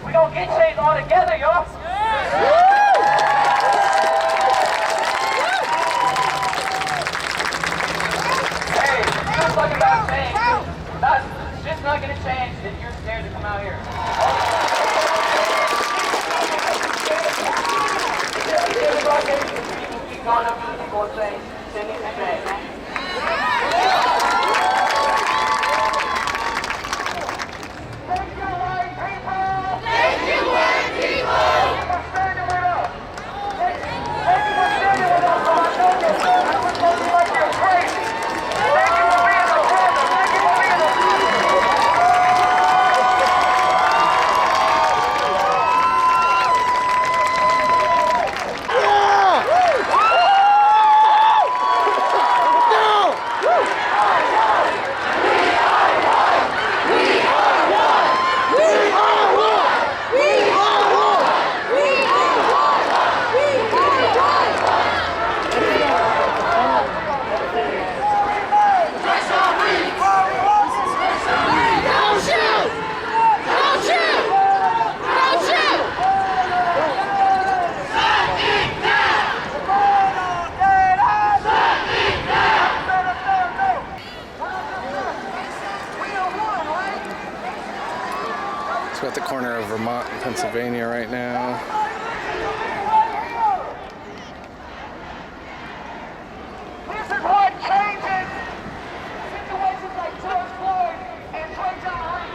We gonna get changed all together, y'all. Hey, you're talking about change. Shit's not gonna change if you're scared to come out here. People keep going up to the people and saying, shit needs to change. We're at the corner of Vermont and Pennsylvania right now. This is what changes situations like George Floyd and Trayvon Martin.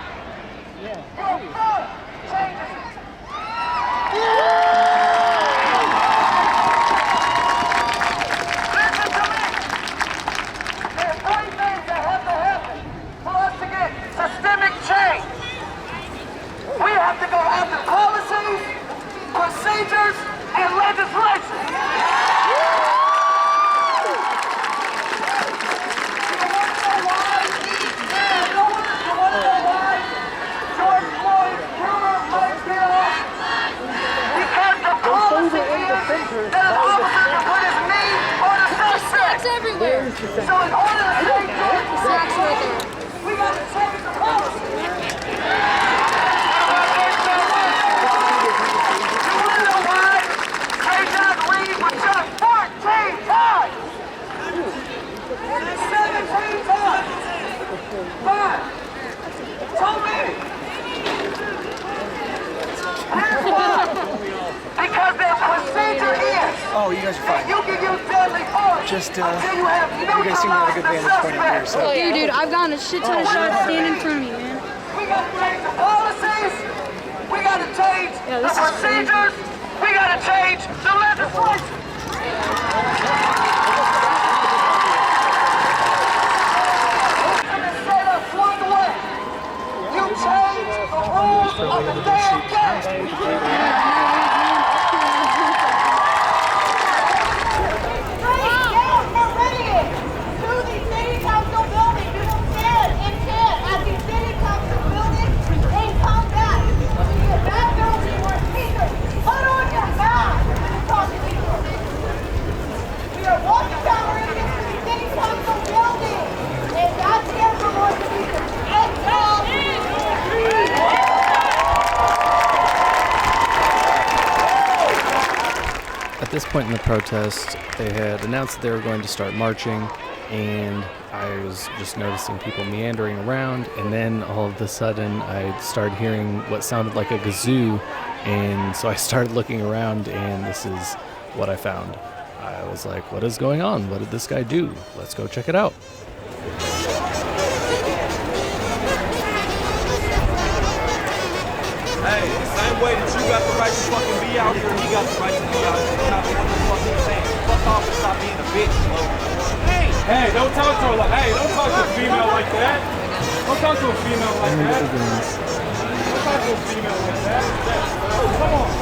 Your blood changes it. Listen to me. There's three things that have to happen for us to get systemic change. We have to go after policies, procedures, and legislation. You want to know why George Floyd's rumor might be off? Because the policy is that an officer can put his knee on a suspect. So in order to save George Floyd, we got to change the policy. Because their procedure is. Oh, you guys are fine. You can use deadly force. Just, until you have you guys seem to have a good vantage point up here, so. Oh, yeah, dude, I've gotten a shit ton of shots standing in front of me, man. We got to change the policies. We got to change the procedures. We got to change the legislation. Instead of one way, you change the rules of the damn game. At this point in the protest, they had announced that they were going to start marching, and I was just noticing people meandering around, and then all of a sudden I started hearing what sounded like a kazoo, and so I started looking around, and this is what I found. I was like, what is going on? What did this guy do? Let's go check it out. Hey, the same way that you got the right to fucking be out here, he got the right to be out here. Stop what the fuck he's saying. Fuck off and stop being a bitch, bro. Hey, don't talk to her like, hey, don't talk to a female like that. Don't talk to a female like that. Don't talk to a female like that. Come on.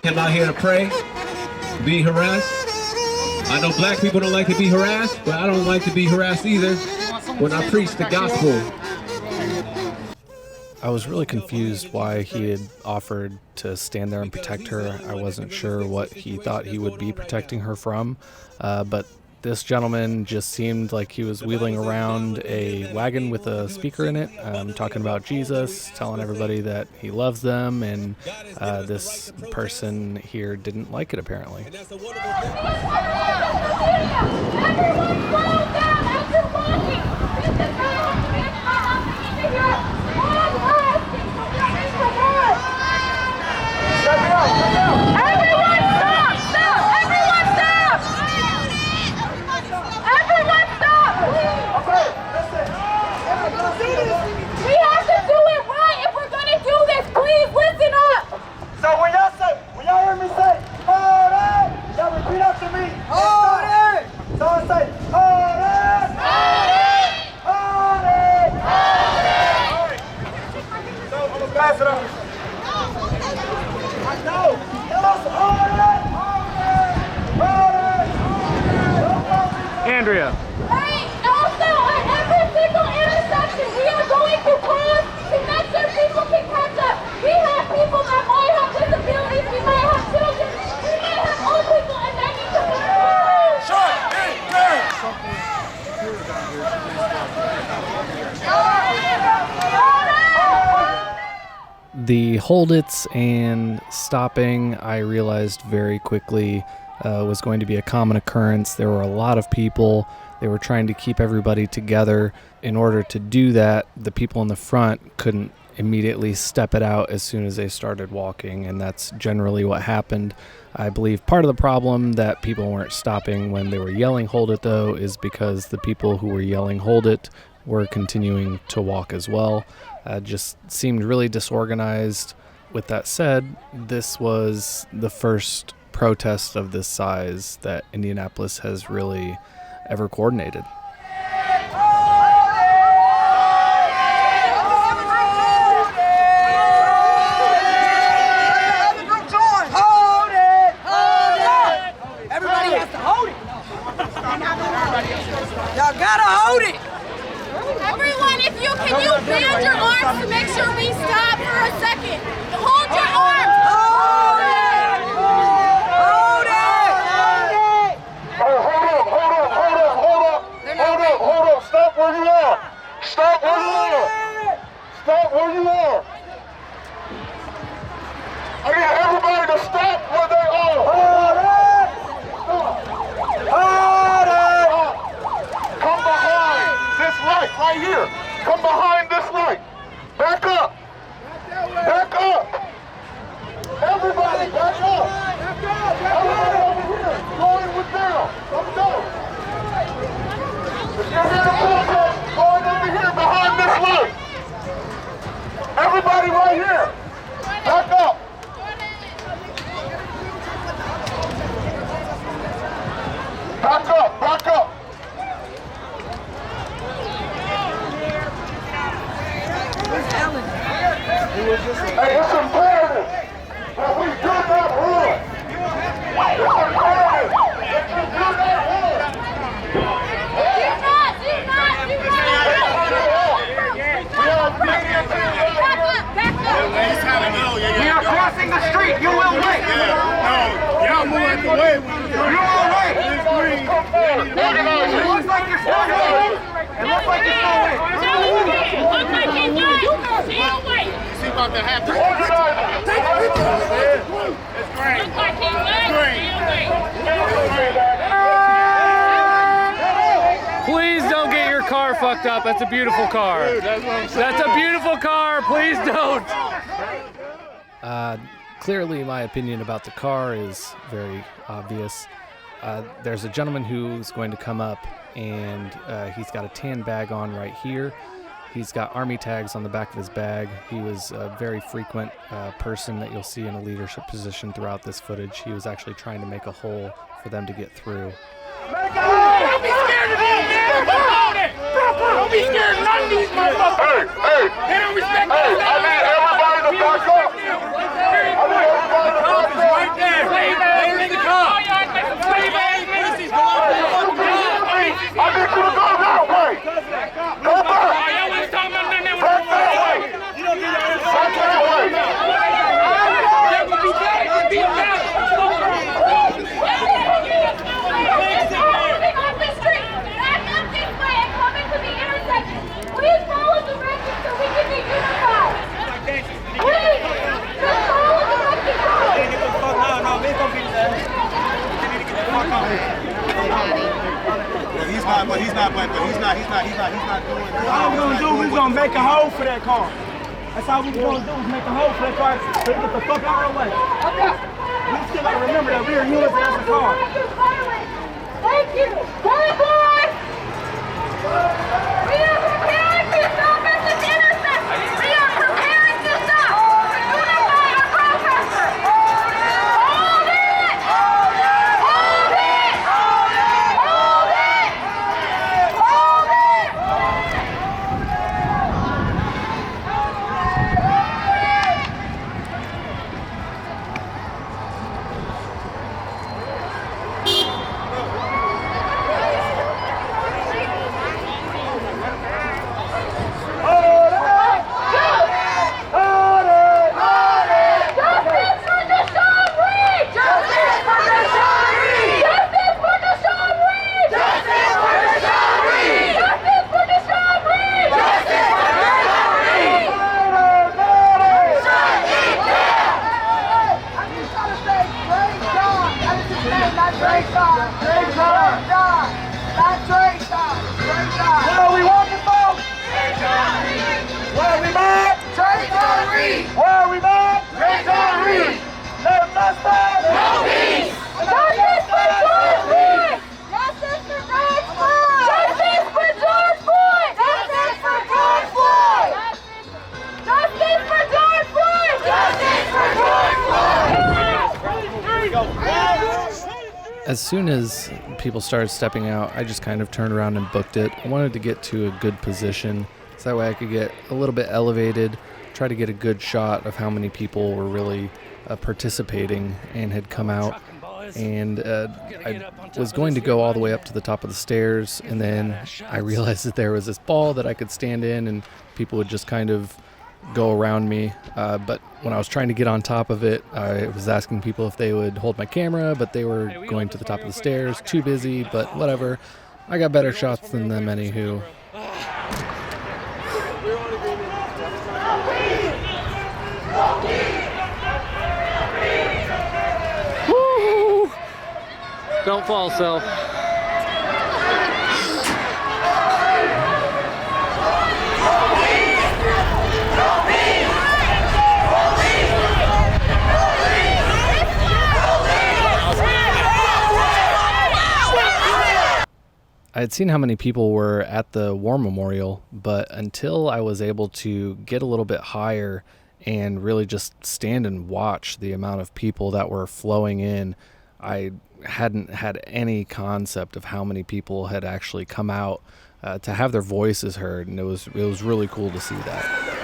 I'm out here to pray, be harassed. I know black people don't like to be harassed, but I don't like to be harassed either when I preach the gospel. I was really confused why he had offered to stand there and protect her. I wasn't sure what he thought he would be protecting her from, but This gentleman just seemed like he was wheeling around a wagon with a speaker in it, talking about Jesus, telling everybody that he loves them, and this person here didn't like it apparently. Andrea. Hey, also at every single intersection we are going to cross to make sure people can catch up. We have people that might have disabilities, we might have children, we might have old people, and they need to be The hold-its and stopping, I realized very quickly, was going to be a common occurrence. There were a lot of people. They were trying to keep everybody together. In order to do that, the people in the front couldn't immediately step it out as soon as they started walking, and that's generally what happened. I believe part of the problem that people weren't stopping when they were yelling "hold it," though, is because the people who were yelling "hold it" were continuing to walk as well. Just seemed really disorganized. With that said, this was the first protest of this size that Indianapolis has really ever coordinated. Everybody has to hold it. Y'all gotta hold it. Everyone, if you can you bend your arms to make sure we stop for a second. Hold your arms. Hold it. Hold it. Hold up. Stop where you are. Stop where you are. Stop where you are. I need everybody to stop where they are. Hold it. Hold it. Come behind this light right here. Come behind this light. Back up. Back up. Everybody, back up. Everybody over here. Go in with them. Let's go. If you're here to protest, going over here behind this light. Everybody right here. Back up. Back up, back up. Hey, it's imperative that we do not run. It's imperative that you do not run. We are crossing the street. You will wait. Y'all move out the way. You will wait. It looks like you're still waiting. It looks like you're still waiting. Looks like he's not. Wait. See about to happen. It's green. Looks like he's not. Please don't get your car fucked up. That's a beautiful car. Dude, that's what I'm saying. That's a beautiful car. Please don't. Clearly, my opinion about the car is very obvious. There's a gentleman who's going to come up, and he's got a tan bag on right here. He's got army tags on the back of his bag. He was a very frequent person that you'll see in a leadership position throughout this footage. He was actually trying to make a hole for them to get through. Don't be scared of these man. Don't be scared of none of these motherfuckers. Hey. They don't respect us. I need everybody to back up. I need everybody to back up. Right there. Stay in the car. Slave ass ministries go up there. I need you to go that way. Go back. Back that way. Back that way. That would be better. Be better. he's not doing it. All we're gonna do, we're gonna make a hole for that car. That's all we're gonna do is make a hole for that car so they get the fuck out of our way. We still gotta remember that we're using as a car. Thank you. Boys! We are preparing to stop at this intersection. We are preparing to stop. Unify our protesters. Hold it! Hold it! Hold it! Hold it! Hold it! What are we walking for? What are we mad? Where are we mad? No justice! No peace! Justice for George Floyd! Justice for George Floyd! Justice for George Floyd! Justice for George Floyd! Justice for George Floyd! Justice for George Floyd! As soon as people started stepping out, I just kind of turned around and booked it. I wanted to get to a good position so that way I could get a little bit elevated, try to get a good shot of how many people were really participating and had come out. And I was going to go all the way up to the top of the stairs, and then I realized that there was this ball that I could stand in and people would just kind of go around me. But when I was trying to get on top of it, I was asking people if they would hold my camera, but they were going to the top of the stairs, too busy, but whatever. I got better shots than them, anywho. Woo! Don't fall, self. I had seen how many people were at the War Memorial, but until I was able to get a little bit higher and really just stand and watch the amount of people that were flowing in, I hadn't had any concept of how many people had actually come out to have their voices heard, and it was really cool to see that.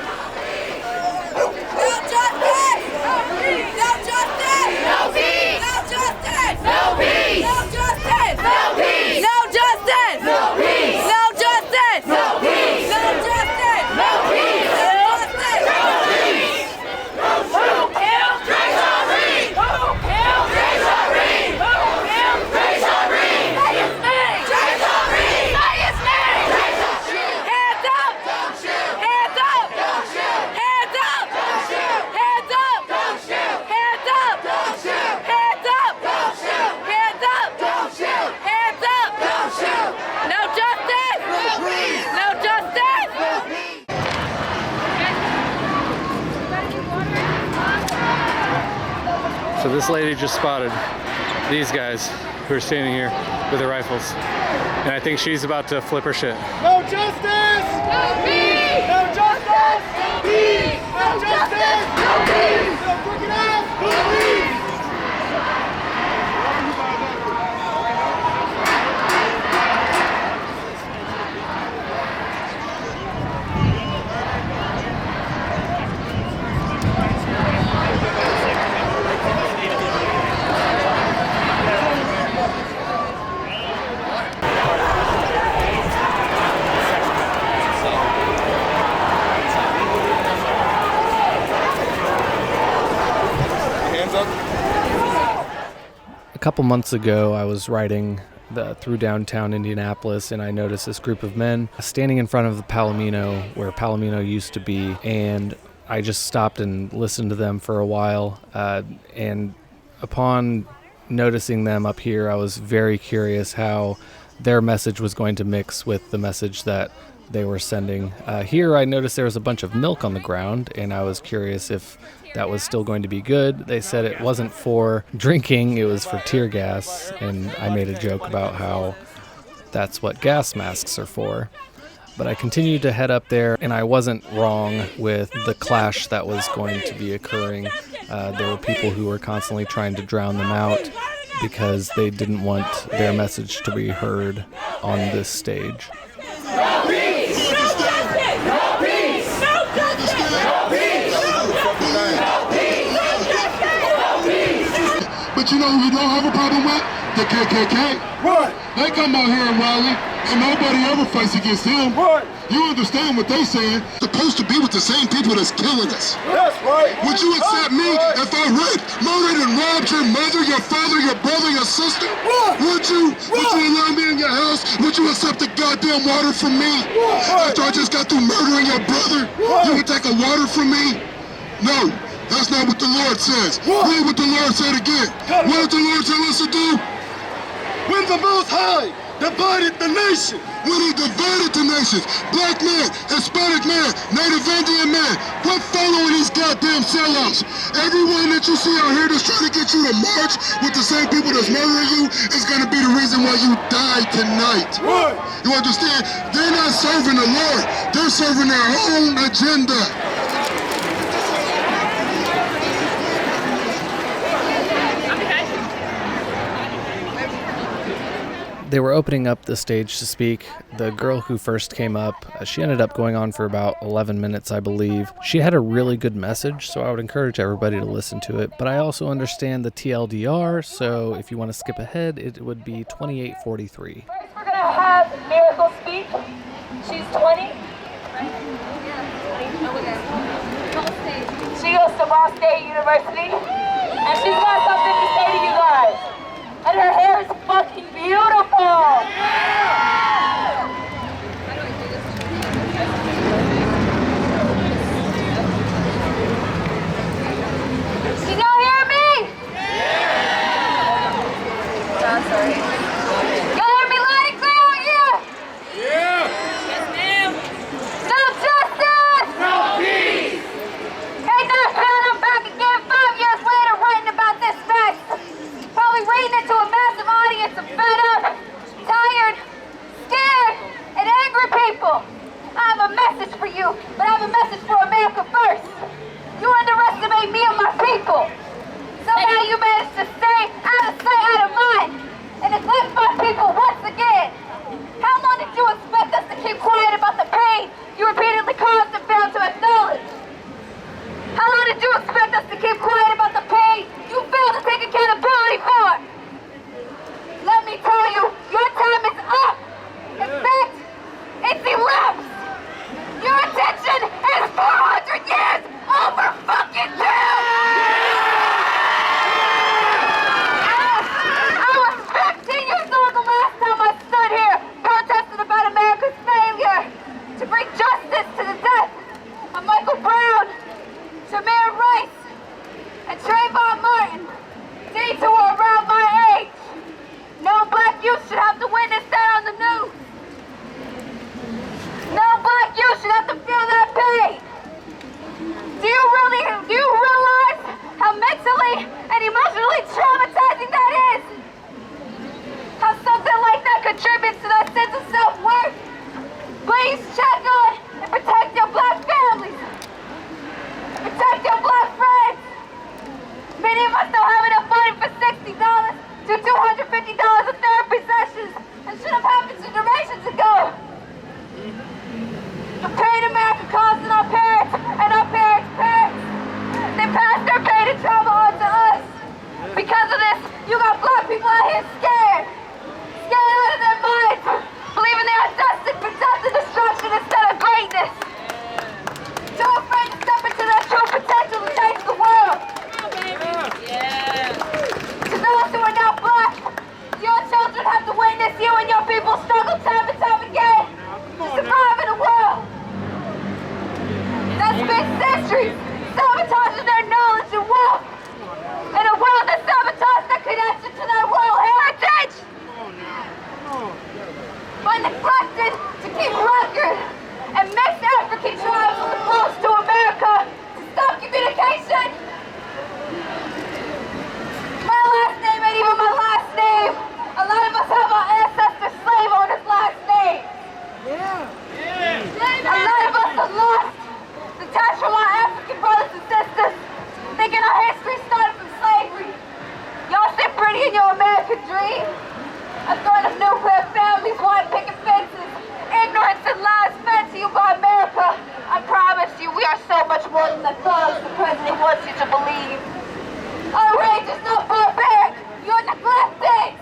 So this lady just spotted these guys who are standing here with their rifles, and I think she's about to flip her shit. No justice! No peace! No justice! No peace! No justice! No peace! No crooked ass police! A couple months ago, I was riding through downtown Indianapolis, and I noticed this group of men standing in front of the Palomino, where Palomino used to be, and I just stopped and listened to them for a while, and upon noticing them up here, I was very curious how their message was going to mix with the message that they were sending. Here I noticed there was a bunch of milk on the ground, and I was curious if that was still going to be good. They said it wasn't for drinking, it was for tear gas, and I made a joke about how that's what gas masks are for. But I continued to head up there, and I wasn't wrong with the clash that was going to be occurring. There were people who were constantly trying to drown them out because they didn't want their message to be heard on this stage. No peace! No justice! No peace! No justice! No peace! No peace! No peace! But you know who you don't have a problem with? The KKK. What? They come out here and rally, and nobody ever fights against them. What? You understand what they saying? Supposed to be with the same people that's killing us. That's right. Would you accept me if I raped, murdered, and robbed your mother, your father, your brother, your sister? What? Would you? Would you allow me in your house? Would you accept the goddamn water from me? What? After I just got through murdering your brother, you would take a water from me? No, that's not what the Lord says. Read what the Lord said again. What did the Lord tell us to do? When the Most High divided the nation, when he divided the nations, black man, Hispanic man, Native Indian man, quit following these goddamn sellouts. Everyone that you see out here that's trying to get you to march with the same people that's murdering you is gonna be the reason why you die tonight. What? You understand? They're not serving the Lord, they're serving their own agenda. They were opening up the stage to speak. The girl who first came up, she ended up going on for about 11 minutes, I believe. She had a really good message, so I would encourage everybody to listen to it. But I also understand the TLDR, so if you want to skip ahead, it would be 28:43. First, we're going to have Miracle speak. She's 20. She goes to Ball State University, and she's got something to say to you guys. And her hair is fucking beautiful. Can y'all hear me? Sorry. Y'all hear me loud and clear out here? Yeah. Yes, ma'am. No justice. No peace. Ain't that found I'm back again 5 years later writing about this fact. Probably reading it to a massive audience of fed up, tired, scared, and angry people. I have a message for you, but I have a message for America first. You underestimate me and my people. Somehow you managed to stay out of sight, out of mind, and neglect my people once again. How long did you expect us to keep quiet about the pain you repeatedly caused and failed to acknowledge? How long did you expect us to keep quiet about the pain you failed to take accountability for? Let me tell you, your time is up. In fact, it's elapsed. Your attention is 400 years over fucking due. I was 15 years old the last time I stood here protesting about America's failure to bring justice to the death of Michael Brown, Tamir Rice, and Trayvon Martin. These who are around my age. No black youth should have to witness that on the news. No black youth should have to feel that pain. Do you realize how mentally and emotionally traumatizing that is? How something like that contributes to that sense of self-worth? Please check on and protect your black families. Protect your black friends. Many of us don't have enough money for $60 to $250 of therapy sessions. That should have happened generations ago. The pain America caused in our parents and our parents' parents. They passed their pain and trauma on to us. Because of this, you got black people out here scared. Scared out of their minds. Believing they are destined for death and destruction instead of greatness. Too afraid to step into their true potential to change the world. To those who are not black, your children have to witness you and your people struggle time and time again to survive in a world that's spent centuries sabotaging their knowledge and wealth, in a world that sabotaged their connection to their royal heritage. are neglected to keep record and mix African tribes with the close to America to stop communication. My last name ain't even my last name. A lot of us have our ancestors' slave owners' last name. A lot of us are lost, detached from our African brothers and sisters, thinking our history started from slavery. Y'all sit pretty in your American dream. A threat of nuclear families, white picket fences, ignorance and lies fed to you by America. I promise you, we are so much more than the thugs the president wants you to believe. Our rage is not barbaric. You're neglected.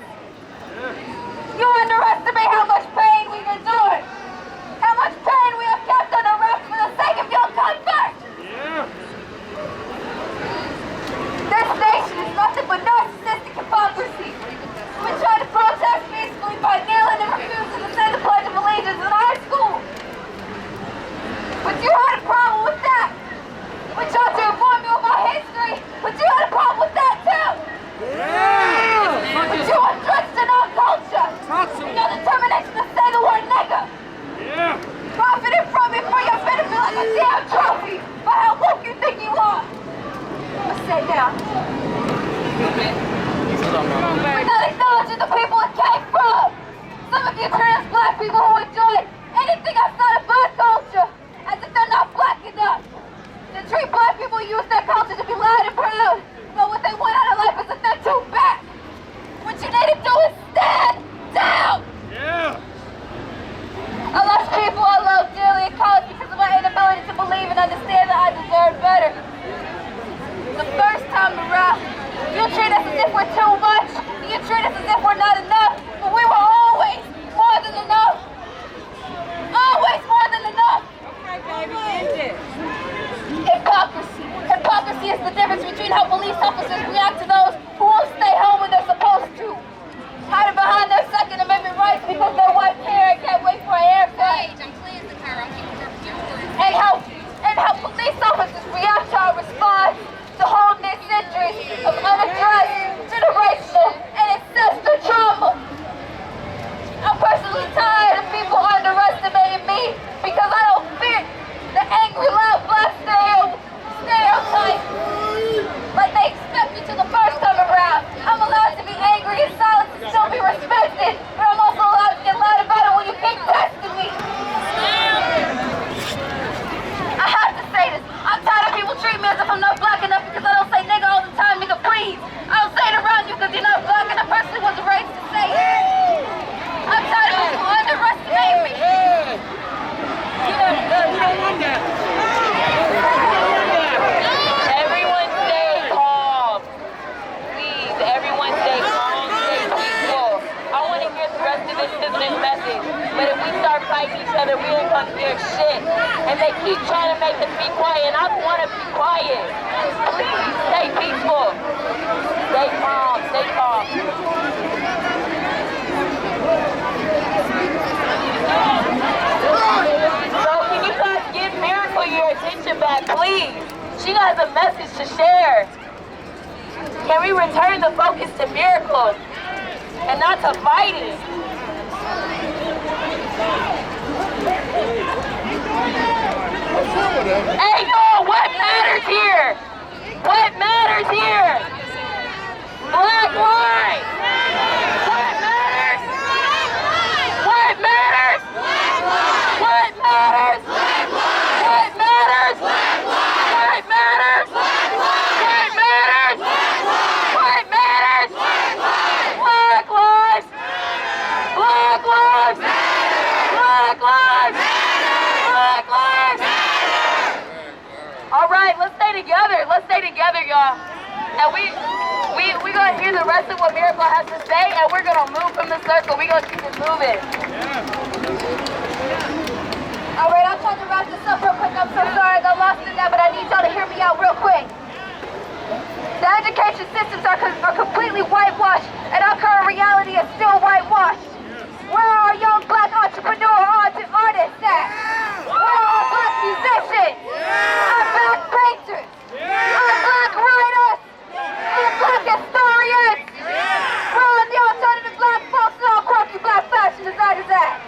You underestimate how much pain we've endured. How much pain we have kept under wraps for the sake of your comfort. This nation is nothing but narcissistic hypocrisy. We tried to protest peacefully by kneeling and refusing to say the Pledge of Allegiance in high school. But you had a problem with that. We tried to inform you of our history, but you had a problem with that too. But you are drenched in our culture. And your determination to say the word nigga. Profiting from it for your benefit like a damn trophy for how woke you think you are. Let's stay down. We're not acknowledging the people it came from. Some of you trans black people who enjoy anything outside of black culture as if they're not black enough. They treat black people who use their culture to be loud and proud, but what they want out of life is that they're too back. What you need to do is stand down. I lost people I love dearly in college because of my inability to believe and understand that I deserve better. The first time around, you treat us as if we're too much, and you treat us as if we're not enough, but we were always more than enough. Always more than enough. Hypocrisy. Hypocrisy is the difference between how police officers react to those who won't stay home when they're supposed to. Hiding behind their Second Amendment rights because their white parent can't wait for an airplane. And how police officers react to our response to hold this centuries of unaddressed generational and ancestral trauma. I'm personally tired of people underestimating me because I don't fit the angry, loud black stereotype like they expect me to the first time around. I'm allowed to be angry in silence and still be respected, but I'm also allowed to get loud about it when you keep testing me. I have to say this. I'm tired of people treating me as if I'm not black enough because I don't say nigga all the time, nigga please. I don't say it around you because you're not black and I personally wasn't raised to say it. I'm tired of people underestimating me. Everyone stay calm. Please, everyone stay calm, stay peaceful. I want to hear the rest of this message. But if we start fighting each other, we ain't gonna hear shit. And they keep trying to make us be quiet, and I want to be quiet. Please, stay peaceful. Stay calm, stay calm. So can you guys give Miracle your attention back, please? She has a message to share. Can we return the focus to Miracle and not to fighting? Hey, yo, what matters here? What matters here? Black lives. What matters? What matters? What matters? What matters? What matters? What matters? What matters? Black lives. Black lives. Black lives. Black lives. All right, let's stay together. Let's stay together, y'all. And we gonna hear the rest of what Miracle has to say, and we're gonna move from the circle. We gonna keep it moving. All right, I'm trying to wrap this up real quick. I'm so sorry I got lost in that, but I need y'all to hear me out real quick. The education systems are completely whitewashed, and our current reality is still whitewashed. Where are our young black entrepreneur artists at? Where are our black musicians? Our black painters? Our black writers? Our black historians? Where are the alternative black folks and all quirky black fashion designers at?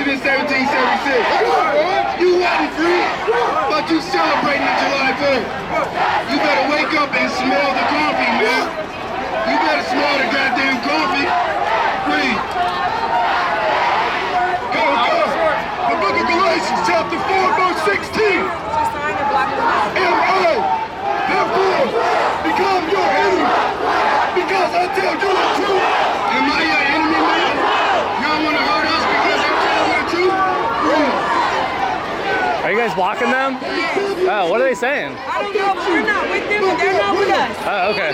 alive in 1776. You wasn't free, but you celebrating the July 4th. You better wake up and smell the coffee, man. You better smell the goddamn coffee. Free. Go. The book of Galatians, chapter 4, verse 16. M.O. Therefore, become your enemy. Because I tell you the truth. Am I your enemy, man? Y'all want to hurt us because I'm telling you the truth? Are you guys blocking them? Oh, what are they saying? I don't know, but we're not with them, but they're not with us. Oh, okay.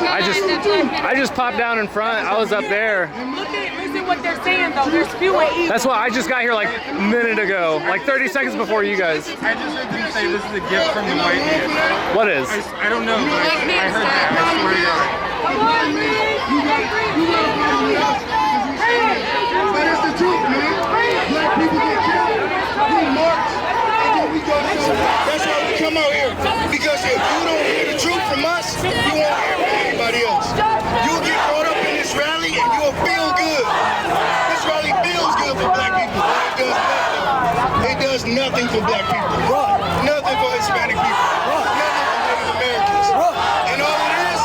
I just popped down in front. I was up there. Listen what they're saying though. They're spewing evil. That's why I just got here like a minute ago, like 30 seconds before you guys. I just heard them say this is a gift from the white man. What is? I don't know, but I heard that. I swear to God. But it's the truth, man. Black people get killed. We march, and then we go to That's why we come out here. Because if you don't hear the truth from us, you won't hear from anybody else. You'll get caught up in this rally, and you'll feel good. This rally feels good for black people, but it does nothing for black people. Nothing for Hispanic people. Nothing for Native Americans. And all it is,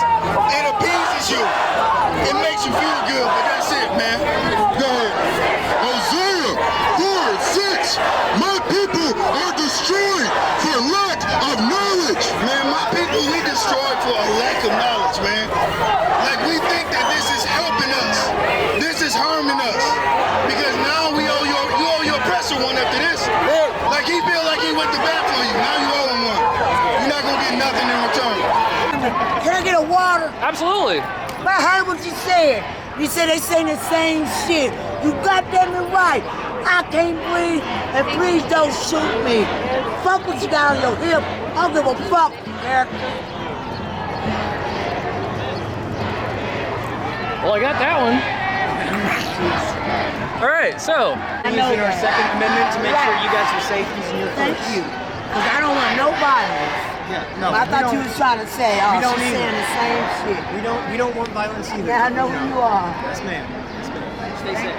it appeases you. It makes you feel good, but that's it, man. Go ahead. Isaiah 4:6. My people are destroyed for lack of knowledge. Man, my people, we destroyed for a lack of knowledge, man. Like, we think that this is helping us. This is harming us. Because now you owe your oppressor one after this. Like, he feel like he went to bat for you. Now you owe him one. You're not going to get nothing in return. Can I get a water? Absolutely. I heard what you said. You said they saying the same shit. You got them right. I can't breathe, and please don't shoot me. Fuck what you got on your hip. I don't give a fuck, Eric. Well, I got that one. All right, so. Using our Second Amendment to make sure you guys are safe using your Thank force. you. Because I don't want no violence. Yeah, no. I thought you was trying to say, oh, we don't she's either. saying the same shit. We don't want violence either. Yeah, I know who you are. Yes, ma'am. Yes, ma'am. Stay safe.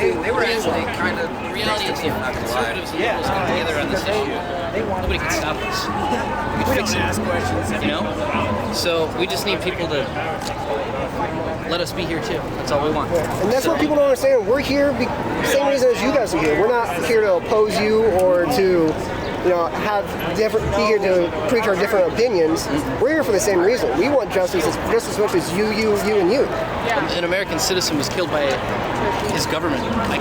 They were actually kind of the reality is conservatives and liberals come together on this issue. Nobody can stop us. We can fix it. Ask questions, you know. So we just need people to let us be here too. That's all we want. And that's what people don't understand. We're here same reason as you guys are here. We're not here to oppose you or to, you know, be here to preach our different opinions. We're here for the same reason. We want justice just as much as you, and you. An American citizen was killed by his government. I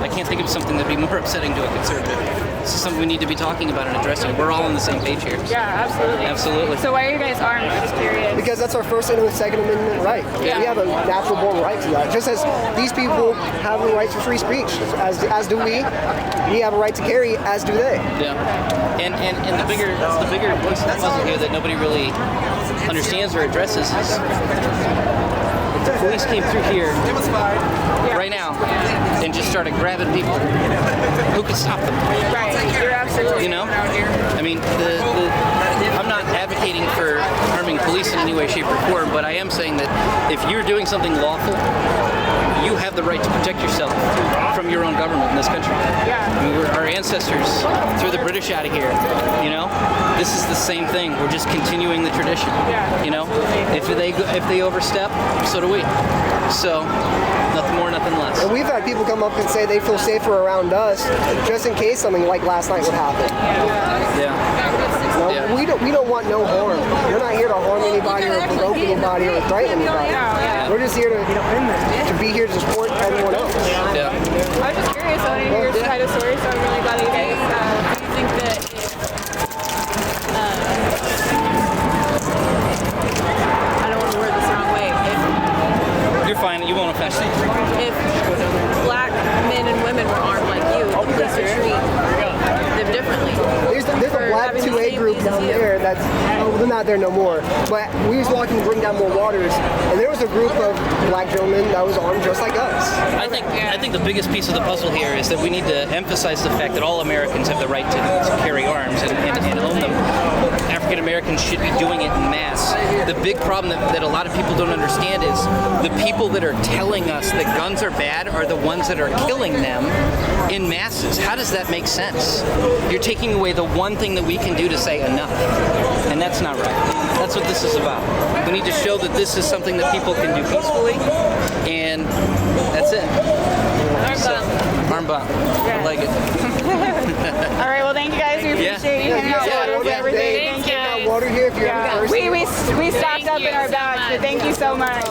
can't think of something that'd be more upsetting to a conservative. This is something we need to be talking about and addressing. We're all on the same page here. Yeah, absolutely. Absolutely. So why are you guys armed? I'm just curious. Because that's our First and Second Amendment right. Yeah. We have a natural born right to that. Just as these people have the right to free speech, as do we. We have a right to carry, as do they. Yeah. And the bigger piece of the puzzle here that nobody really understands or addresses is if the police came through here right now and just started grabbing people, who could stop them? Right. You're absolutely. You know? I mean, I'm not advocating for harming police in any way, shape, or form, but I am saying that if you're doing something lawful, you have the right to protect yourself from your own government in this country. Yeah. I mean, our ancestors threw the British out of here, you know? This is the same thing. We're just continuing the tradition, you know? If they overstep, so do we. So, nothing more, nothing less. And we've had people come up and say they feel safer around us just in case something like last night would happen. Yeah. No, yeah. We don't want no harm. We're not here to harm anybody or provoke anybody or threaten anybody. We're just here to be here to support everyone else. Yeah. I was just curious. I want to hear your side of the story, so I'm really glad that you guys do you think that I don't want to word this the wrong way. You're fine. You won't offend me. If black men and women were armed like you, the police would treat them differently. There's a black 2A group down there that's, they're not there no more, but we was walking to bring down more waters, and there was a group of black gentlemen that was armed just like us. I think the biggest piece of the puzzle here is that we need to emphasize the fact that all Americans have the right to carry arms and own them. African Americans Americans should be doing it in mass. The big problem that a lot of people don't understand is the people that are telling us that guns are bad are the ones that are killing them in masses. How does that make sense? You're taking away the one thing that we can do to say enough, and that's not right. That's what this is about. We need to show that this is something that people can do peacefully, and that's it. Arm bump. I like it. All right, well, thank you guys. We appreciate you handing out water and everything. Thank you. Water here if you're We stocked up in our bags, so thank you so much.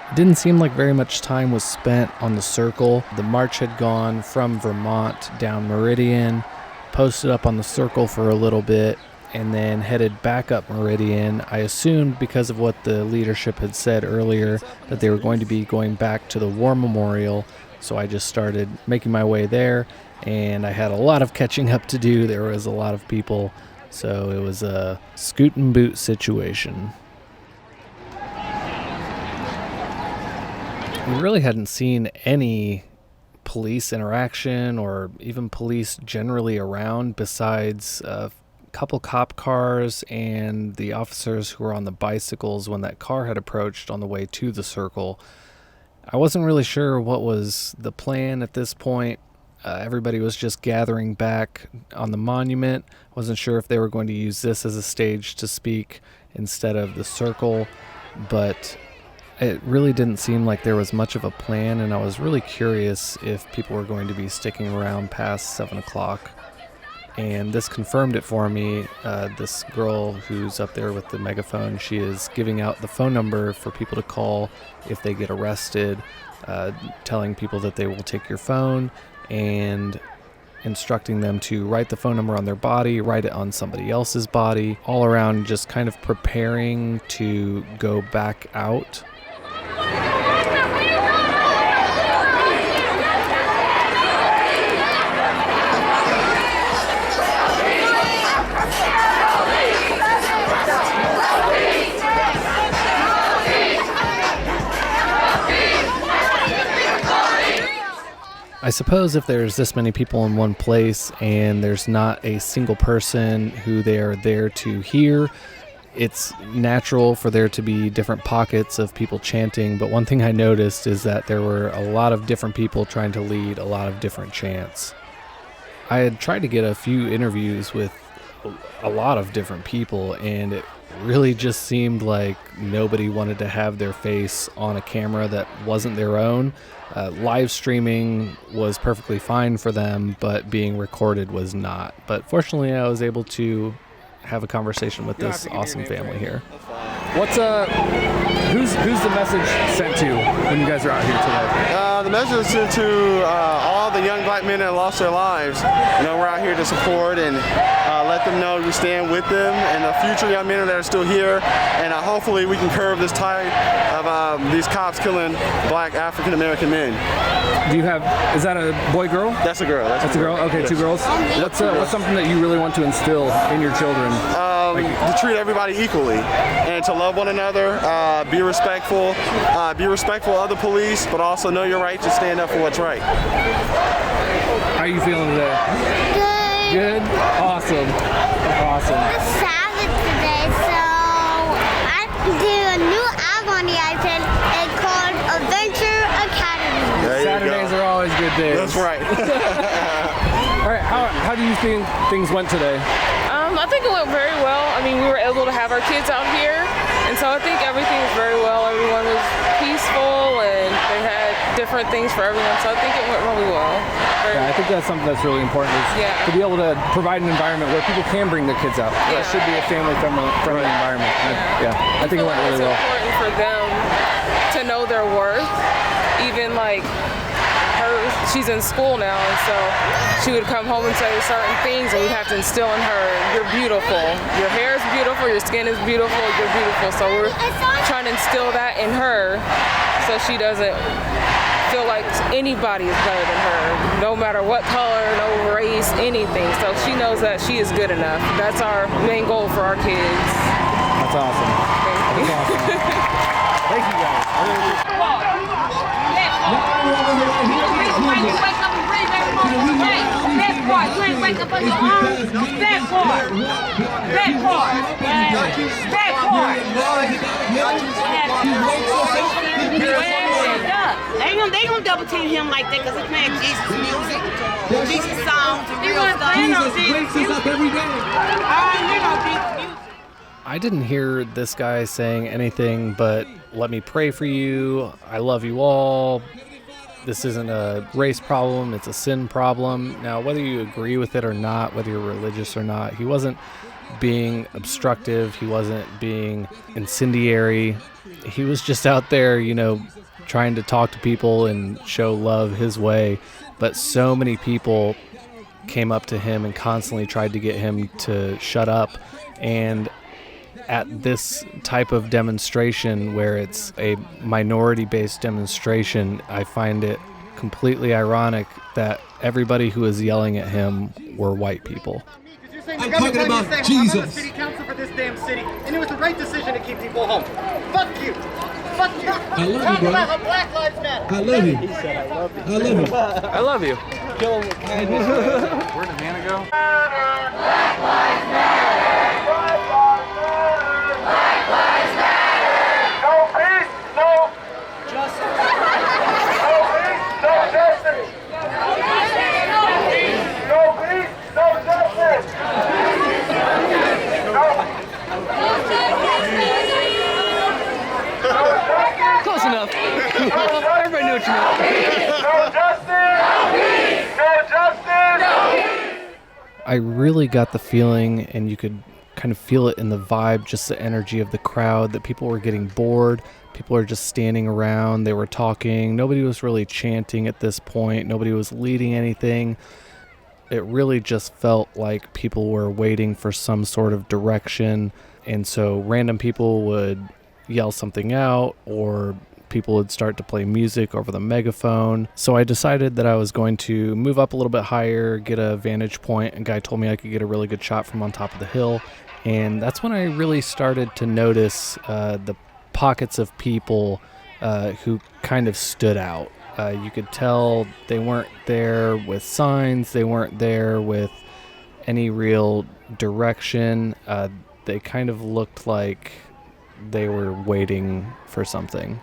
It didn't seem like very much time was spent on the circle. The march had gone from Vermont down Meridian, posted up on the circle for a little bit, and then headed back up Meridian. I assumed, because of what the leadership had said earlier, that they were going to be going back to the War Memorial, so I just started making my way there, and I had a lot of catching up to do. There was a lot of people, so it was a scoot and boot situation. We really hadn't seen any police interaction or even police generally around besides a couple cop cars and the officers who were on the bicycles when that car had approached on the way to the circle. I wasn't really sure what was the plan at this point. Everybody was just gathering back on the monument. Wasn't sure if they were going to use this as a stage to speak instead of the circle, but it really didn't seem like there was much of a plan, and I was really curious if people were going to be sticking around past 7 o'clock. And this confirmed it for me. This girl who's up there with the megaphone, she is giving out the phone number for people to call if they get arrested, telling people that they will take your phone and instructing them to write the phone number on their body, write it on somebody else's body, all around just kind of preparing to go back out. I suppose if there's this many people in one place and there's not a single person who they are there to hear, it's natural for there to be different pockets of people chanting. But one thing I noticed is that there were a lot of different people trying to lead a lot of different chants. I had tried to get a few interviews with a lot of different people, and it really just seemed like nobody wanted to have their face on a camera that wasn't their own. Live streaming was perfectly fine for them, but being recorded was not. But fortunately, I was able to have a conversation with this awesome family here. What's who's the message sent to when you guys are out here today? The message is sent to all the young black men that lost their lives. You know, we're out here to support and let them know we stand with them and the future young men that are still here. And hopefully we can curb this tide of these cops killing black African American men. Do you have? Is that a boy, girl? That's a girl. That's a girl. Okay, yes. 2 girls. What's something that you really want to instill in your children? To treat everybody equally and to love one another, be respectful of the police, but also know your right to stand up for what's right. How are you feeling today? Good. Good? Awesome. Awesome. It's Sabbath today, so I did a new album on the iPad. It's called Adventure Academy. Saturdays are always good days. That's right. All right, how do you think things went today? I think it went very well. I mean, we were able to have our kids out here, and so I think everything was very well. Everyone was peaceful, and they had different things for everyone, so I think it went really well. Yeah, I think that's something that's really important, is to be able to provide an environment where people can bring their kids out. Yeah. It should be a family-friendly environment. I think it went really well. It's important for them to know their worth, even like she's in school now, and so she would come home and say certain things, and we'd have to instill in her, you're beautiful, your hair is beautiful, your skin is beautiful, you're beautiful. So we're trying to instill that in her so she doesn't feel like anybody is better than her, no matter what color, no race, anything. So she knows that she is good enough. That's our main goal for our kids. That's awesome. That's awesome. Thank you guys. They gonna double team him like that because he's playing Jesus music, Jesus songs, and real stuff. Jesus wakes us up every day. I didn't hear this guy saying anything but, let me pray for you, I love you all, this isn't a race problem, it's a sin problem. Now, whether you agree with it or not, whether you're religious or not, he wasn't being obstructive, he wasn't being incendiary, he was just out there, trying to talk to people and show love his way. But so many people came up to him and constantly tried to get him to shut up. And at this type of demonstration, where it's a minority-based demonstration, I find it completely ironic that everybody who was yelling at him were white people. I'm talking about Jesus. I'm on the city council for this damn city, and it was the right decision to keep people home. Fuck you. Fuck you. I love you, bro. Black Lives Matter. I love you. He said, I love you. I love you. I love you. Kill him with kindness. Where'd the Hannah go? Black Lives Matter. Black Lives Matter. Black Lives Matter. No peace, no justice. No peace, no justice. No peace, no justice. Close enough. Everybody knew what you meant. No justice. No justice. No peace. I really got the feeling, and you could kind of feel it in the vibe, just the energy of the crowd, that people were getting bored. People were just standing around. They were talking. Nobody was really chanting at this point. Nobody was leading anything. It really just felt like people were waiting for some sort of direction. And so random people would yell something out, or people would start to play music over the megaphone. So I decided that I was going to move up a little bit higher, get a vantage point. A guy told me I could get a really good shot from on top of the hill. And that's when I really started to notice the pockets of people who kind of stood out. You could tell they weren't there with signs. They weren't there with any real direction. They kind of looked like they were waiting for something.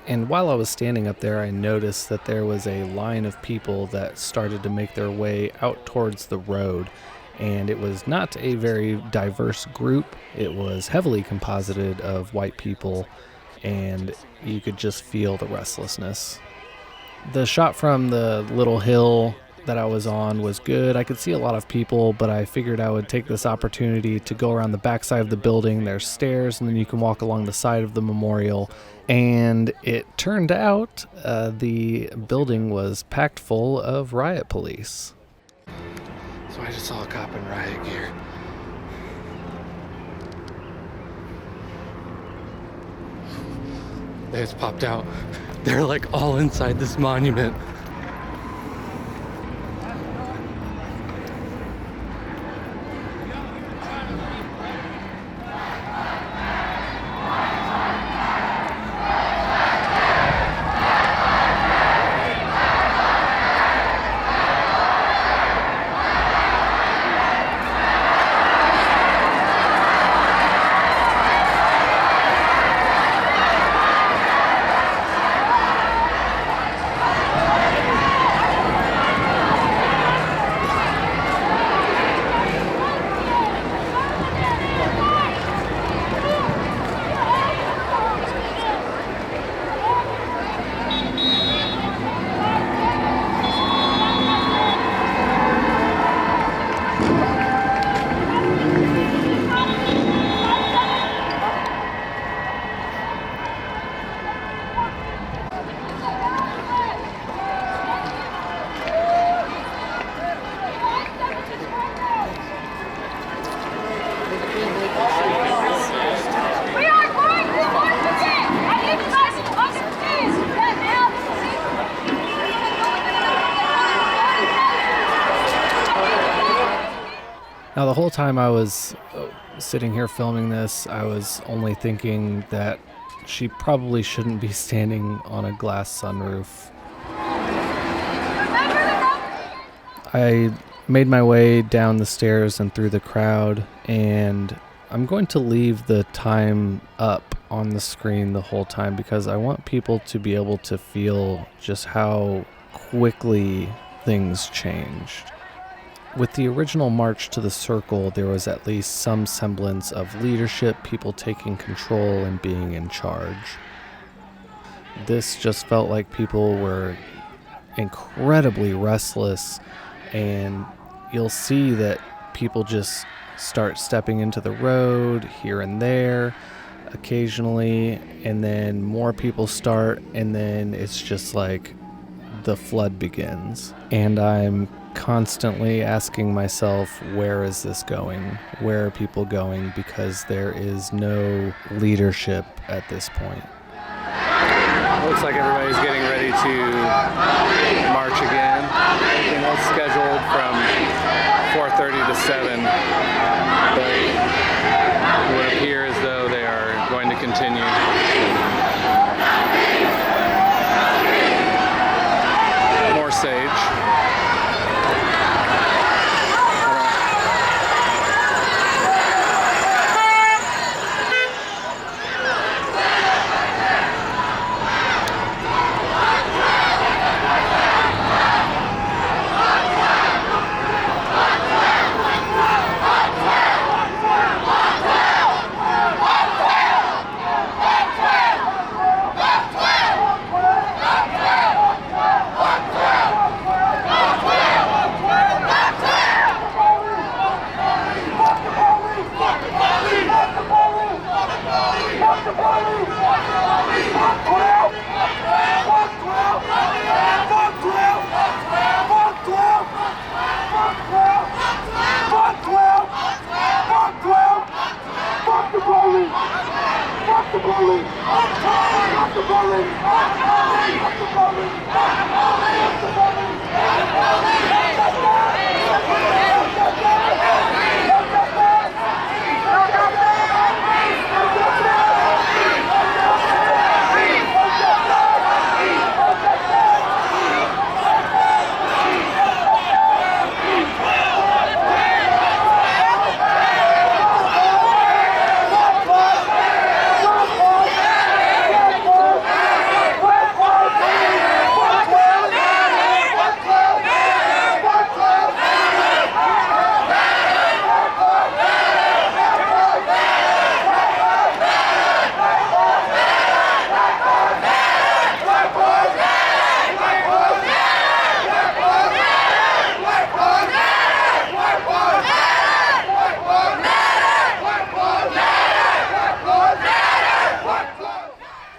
And while I was standing up there, I noticed that there was a line of people that started to make their way out towards the road. And it was not a very diverse group. It was heavily composited of white people, and you could just feel the restlessness. The shot from the little hill that I was on was good. I could see a lot of people, but I figured I would take this opportunity to go around the backside of the building. There's stairs, and then you can walk along the side of the memorial. And it turned out the building was packed full of riot police. So I just saw a cop in riot gear. They just popped out. They're like all inside this monument. Now, the whole time I was sitting here filming this, I was only thinking that she probably shouldn't be standing on a glass sunroof. I made my way down the stairs and through the crowd, and I'm going to leave the time up on the screen the whole time because I want people to be able to feel just how quickly things changed. With the original March to the Circle, there was at least some semblance of leadership, people taking control and being in charge. This just felt like people were incredibly restless, and you'll see that people just start stepping into the road here and there occasionally, and then more people start, and then it's just like the flood begins. And I'm constantly asking myself, where is this going? Where are people going? Because there is no leadership at this point. Looks like everybody's getting ready to march again. Everything was scheduled from 4:30 to 7, but it would appear as though they are going to continue. More sage.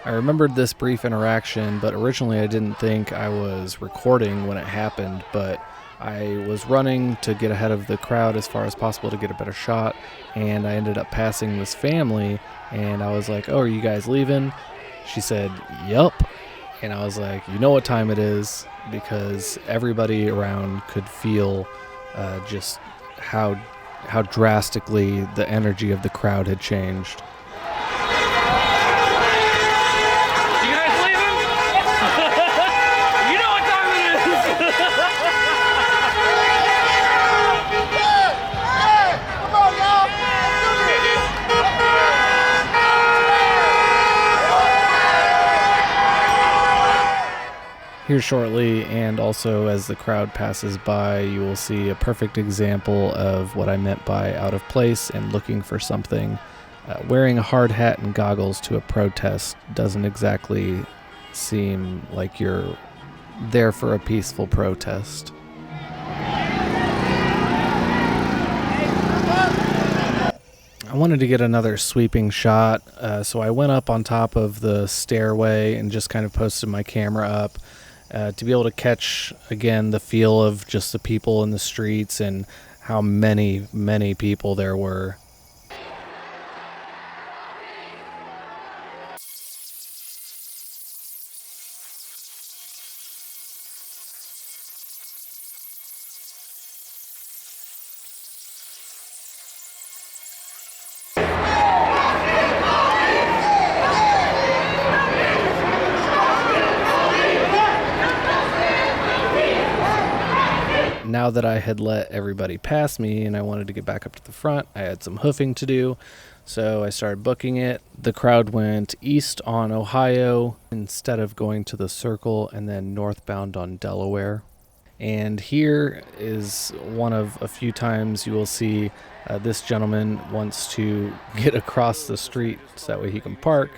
I remembered this brief interaction, but originally I didn't think I was recording when it happened, but I was running to get ahead of the crowd as far as possible to get a better shot, and I ended up passing this family, and I was like, "Oh, are you guys leaving?" She said, "Yup," and I was like, "You know what time it is," because everybody around could feel just how drastically the energy of the crowd had changed. Here shortly, and also as the crowd passes by, you will see a perfect example of what I meant by out of place and looking for something. Wearing a hard hat and goggles to a protest doesn't exactly seem like you're there for a peaceful protest. I wanted to get another sweeping shot, so I went up on top of the stairway and just kind of posted my camera up. To be able to catch, again, the feel of just the people in the streets and how many, many people there were. now that I had let everybody pass me and I wanted to get back up to the front, I had some hoofing to do. So I started booking it. The crowd went east on Ohio instead of going to the circle and then northbound on Delaware. And here is one of a few times you will see this gentleman wants to get across the street so that way he can park.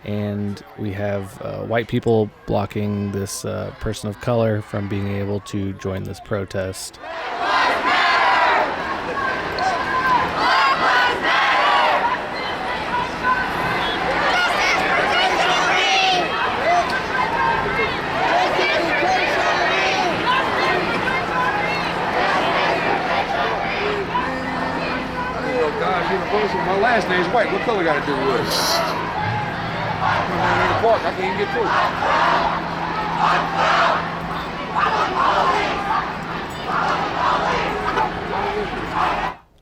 And we have white people blocking this person of color from being able to join this protest. My last name's White. What color got to do with it? I'm in the park. I can't even get through.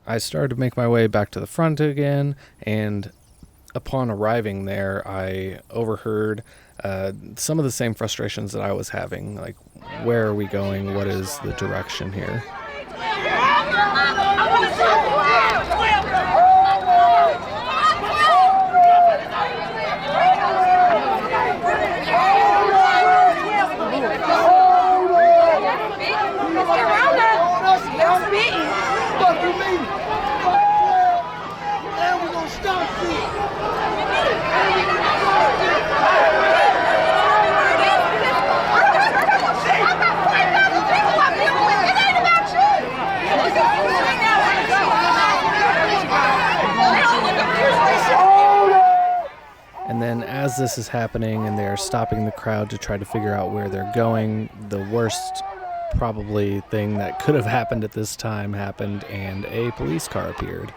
I started to make my way back to the front again, and upon arriving there, I overheard some of the same frustrations that I was having. Like, where are we going? What is the direction here? And then as this is happening and they're stopping the crowd to try to figure out where they're going, the worst probably thing that could have happened at this time happened, and a police car appeared.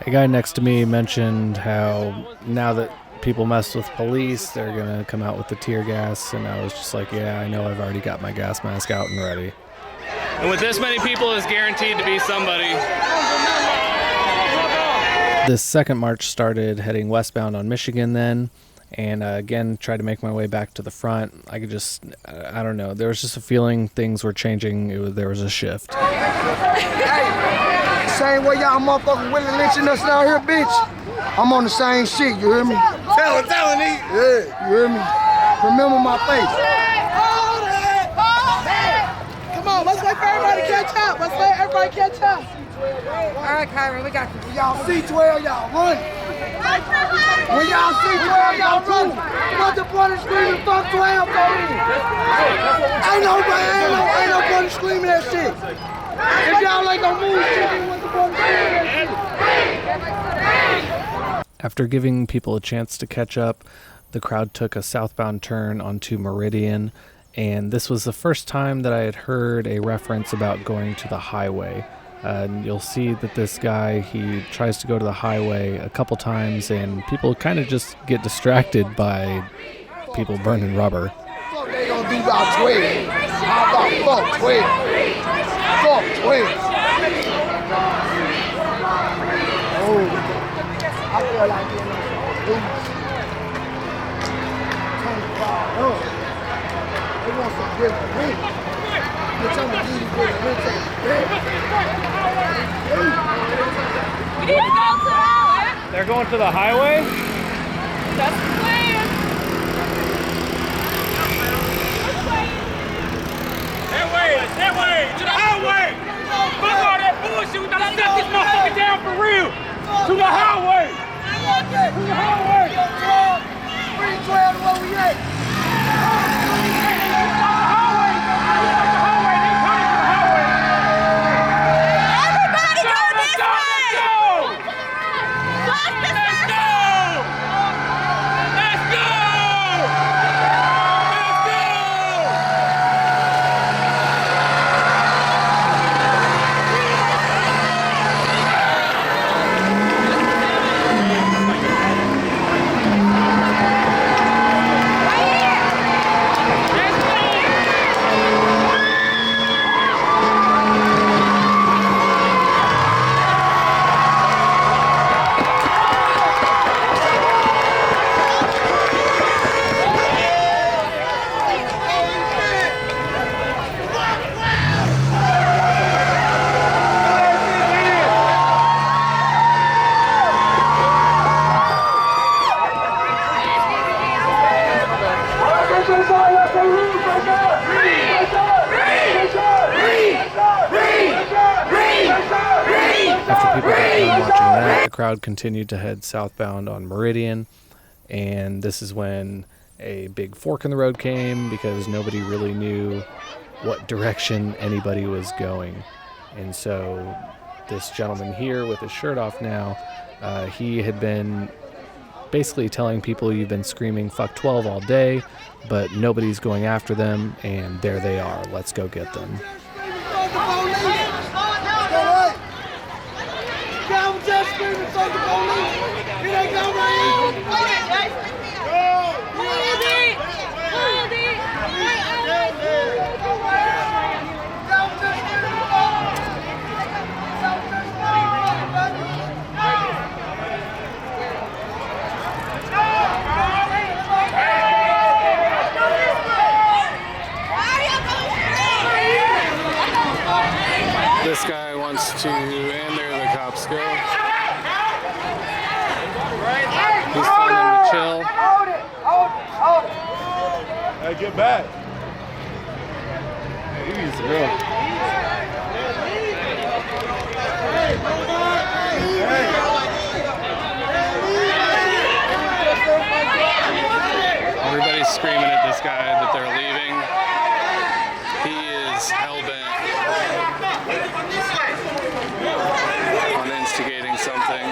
A guy next to me mentioned how now that people mess with police, they're going to come out with the tear gas, and I was just like, yeah, I know, I've already got my gas mask out and ready. And with this many people, it's guaranteed to be somebody. This second march started heading westbound on Michigan then, and again, tried to make my way back to the front. I could just, I don't know, there was just a feeling things were changing. There was a shift. Same way y'all motherfuckers willing lynching us down here, bitch. I'm on the same shit, you hear me? Tell it, yeah, you hear me? Remember my face. Come on, let's let everybody catch up. Let's let everybody catch up. All right, Kyron, we got you. When y'all see 12, y'all run. When y'all see 12, y'all run. What the brother screaming, fuck 12, go in. Ain't no brother screaming that shit. If y'all ain't gonna move shit, what the brother screaming that shit. After giving people a chance to catch up, the crowd took a southbound turn onto Meridian, and this was the first time that I had heard a reference about going to the highway. And you'll see that this guy, he tries to go to the highway a couple times, and people kind of just get distracted by people burning rubber. Fuck they gonna do about 12? How about fuck 12? Fuck 12. Oh, I feel like getting on some boots. 25 up. They want some different rent. They're trying to give you different rent. We need to go to the highway. They're going to the highway? That's the plan. That way, to the highway. Fuck all that bullshit. We gotta set this motherfucker down for real. To the highway. To the highway. Bring 12 to where we at. Everybody go this way. crowd continued to head southbound on Meridian, and this is when a big fork in the road came because nobody really knew what direction anybody was going. And so this gentleman here with his shirt off now, he had been basically telling people, you've been screaming fuck 12 all day, but nobody's going after them, and there they are. Let's go get them. This guy wants to, and there the cops go. He's telling them to chill. Hold it. Hey, get back. He needs to go. Everybody's screaming at this guy that they're leaving. He is hell-bent on instigating something.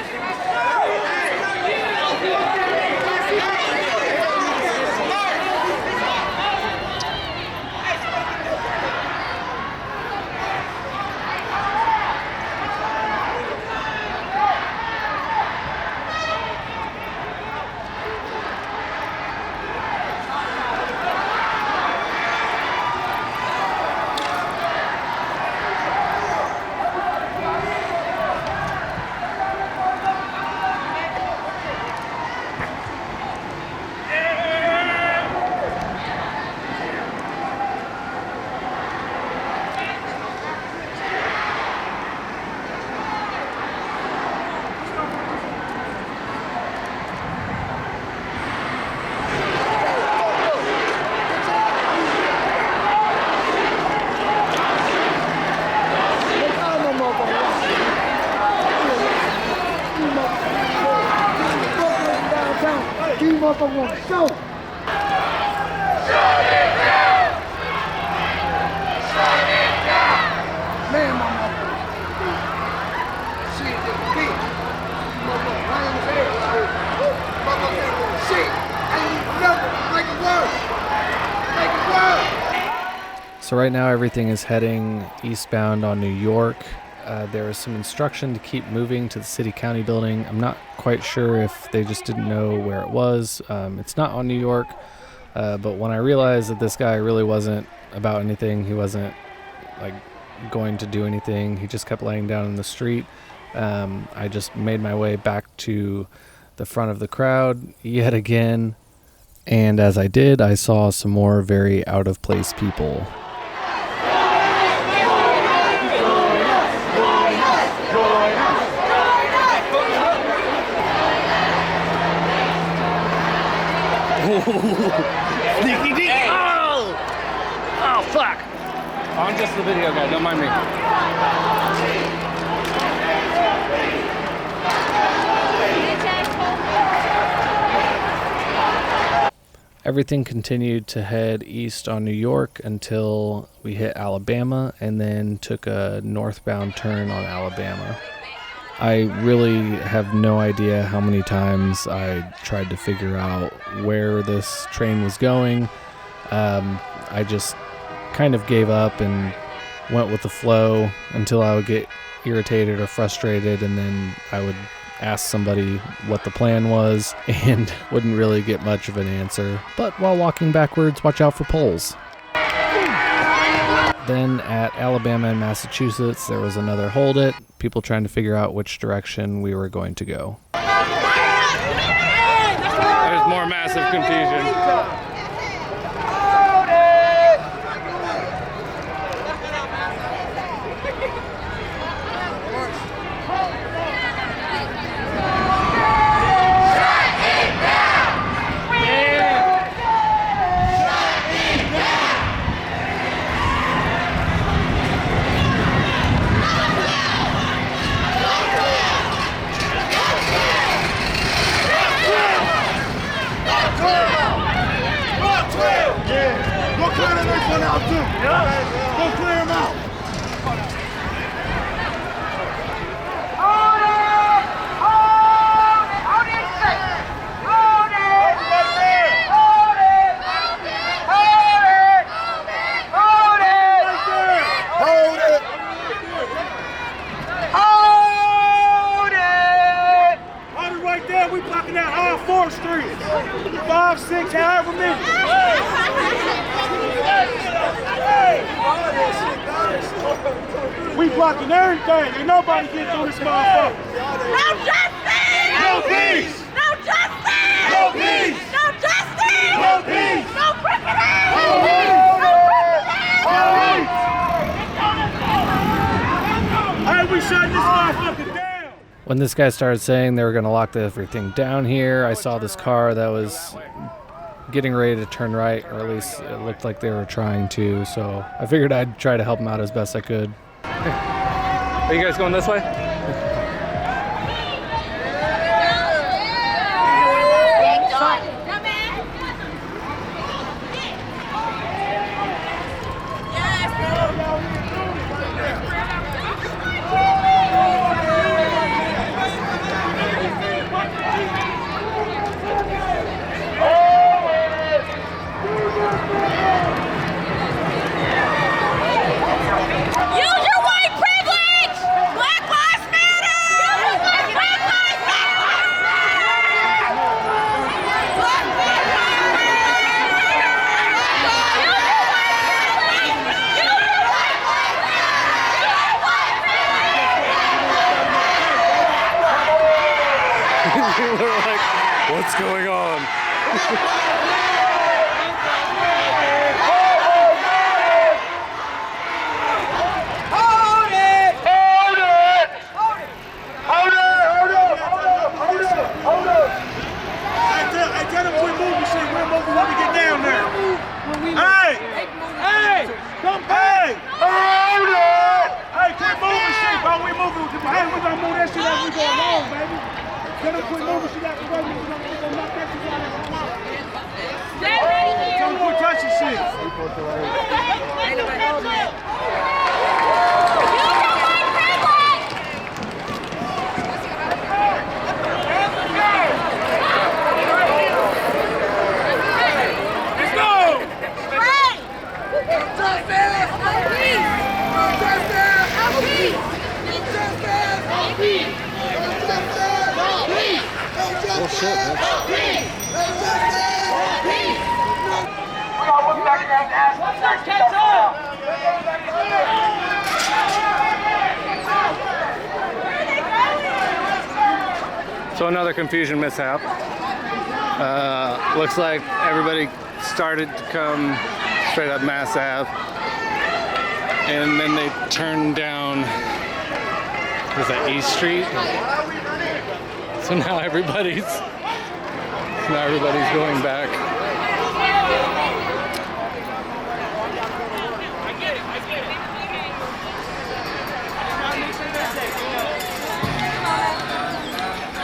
So right now everything is heading eastbound on New York. There is some instruction to keep moving to the city-county building. I'm not quite sure if they just didn't know where it was. It's not on New York, but when I realized that this guy really wasn't about anything, he wasn't like going to do anything, he just kept laying down in the street, I just made my way back to the front of the crowd yet again, and as I did, I saw some more very out-of-place people. Sneaky deaky! Oh! Oh, fuck! I'm just the video guy, don't mind me. Everything continued to head east on New York until we hit Alabama and then took a northbound turn on Alabama. I really have no idea how many times I tried to figure out where this train was going. I just kind of gave up and went with the flow until I would get irritated or frustrated, and then I would ask somebody what the plan was and wouldn't really get much of an answer. But while walking backwards, watch out for poles. Then at Alabama and Massachusetts, there was another hold it, people trying to figure out which direction we were going to go. There's more massive confusion. on out too. Go clear them out. We blocking that all 4th Street. 5, 6, however many. We blocking everything. Ain't nobody getting through this motherfucker. No justice! No peace! No justice! No peace! No justice! No peace! No criminals! No peace! No peace! Hey, we shut this motherfucker down. When this guy started saying they were going to lock everything down here, I saw this car that was getting ready to turn right, or at least it looked like they were trying to, so I figured I'd try to help them out as best I could. Are you guys going this way? What's going on? So another confusion mishap. Looks like everybody started to come straight up Mass Ave, and then they turned down, was that East Street? So now everybody's going back.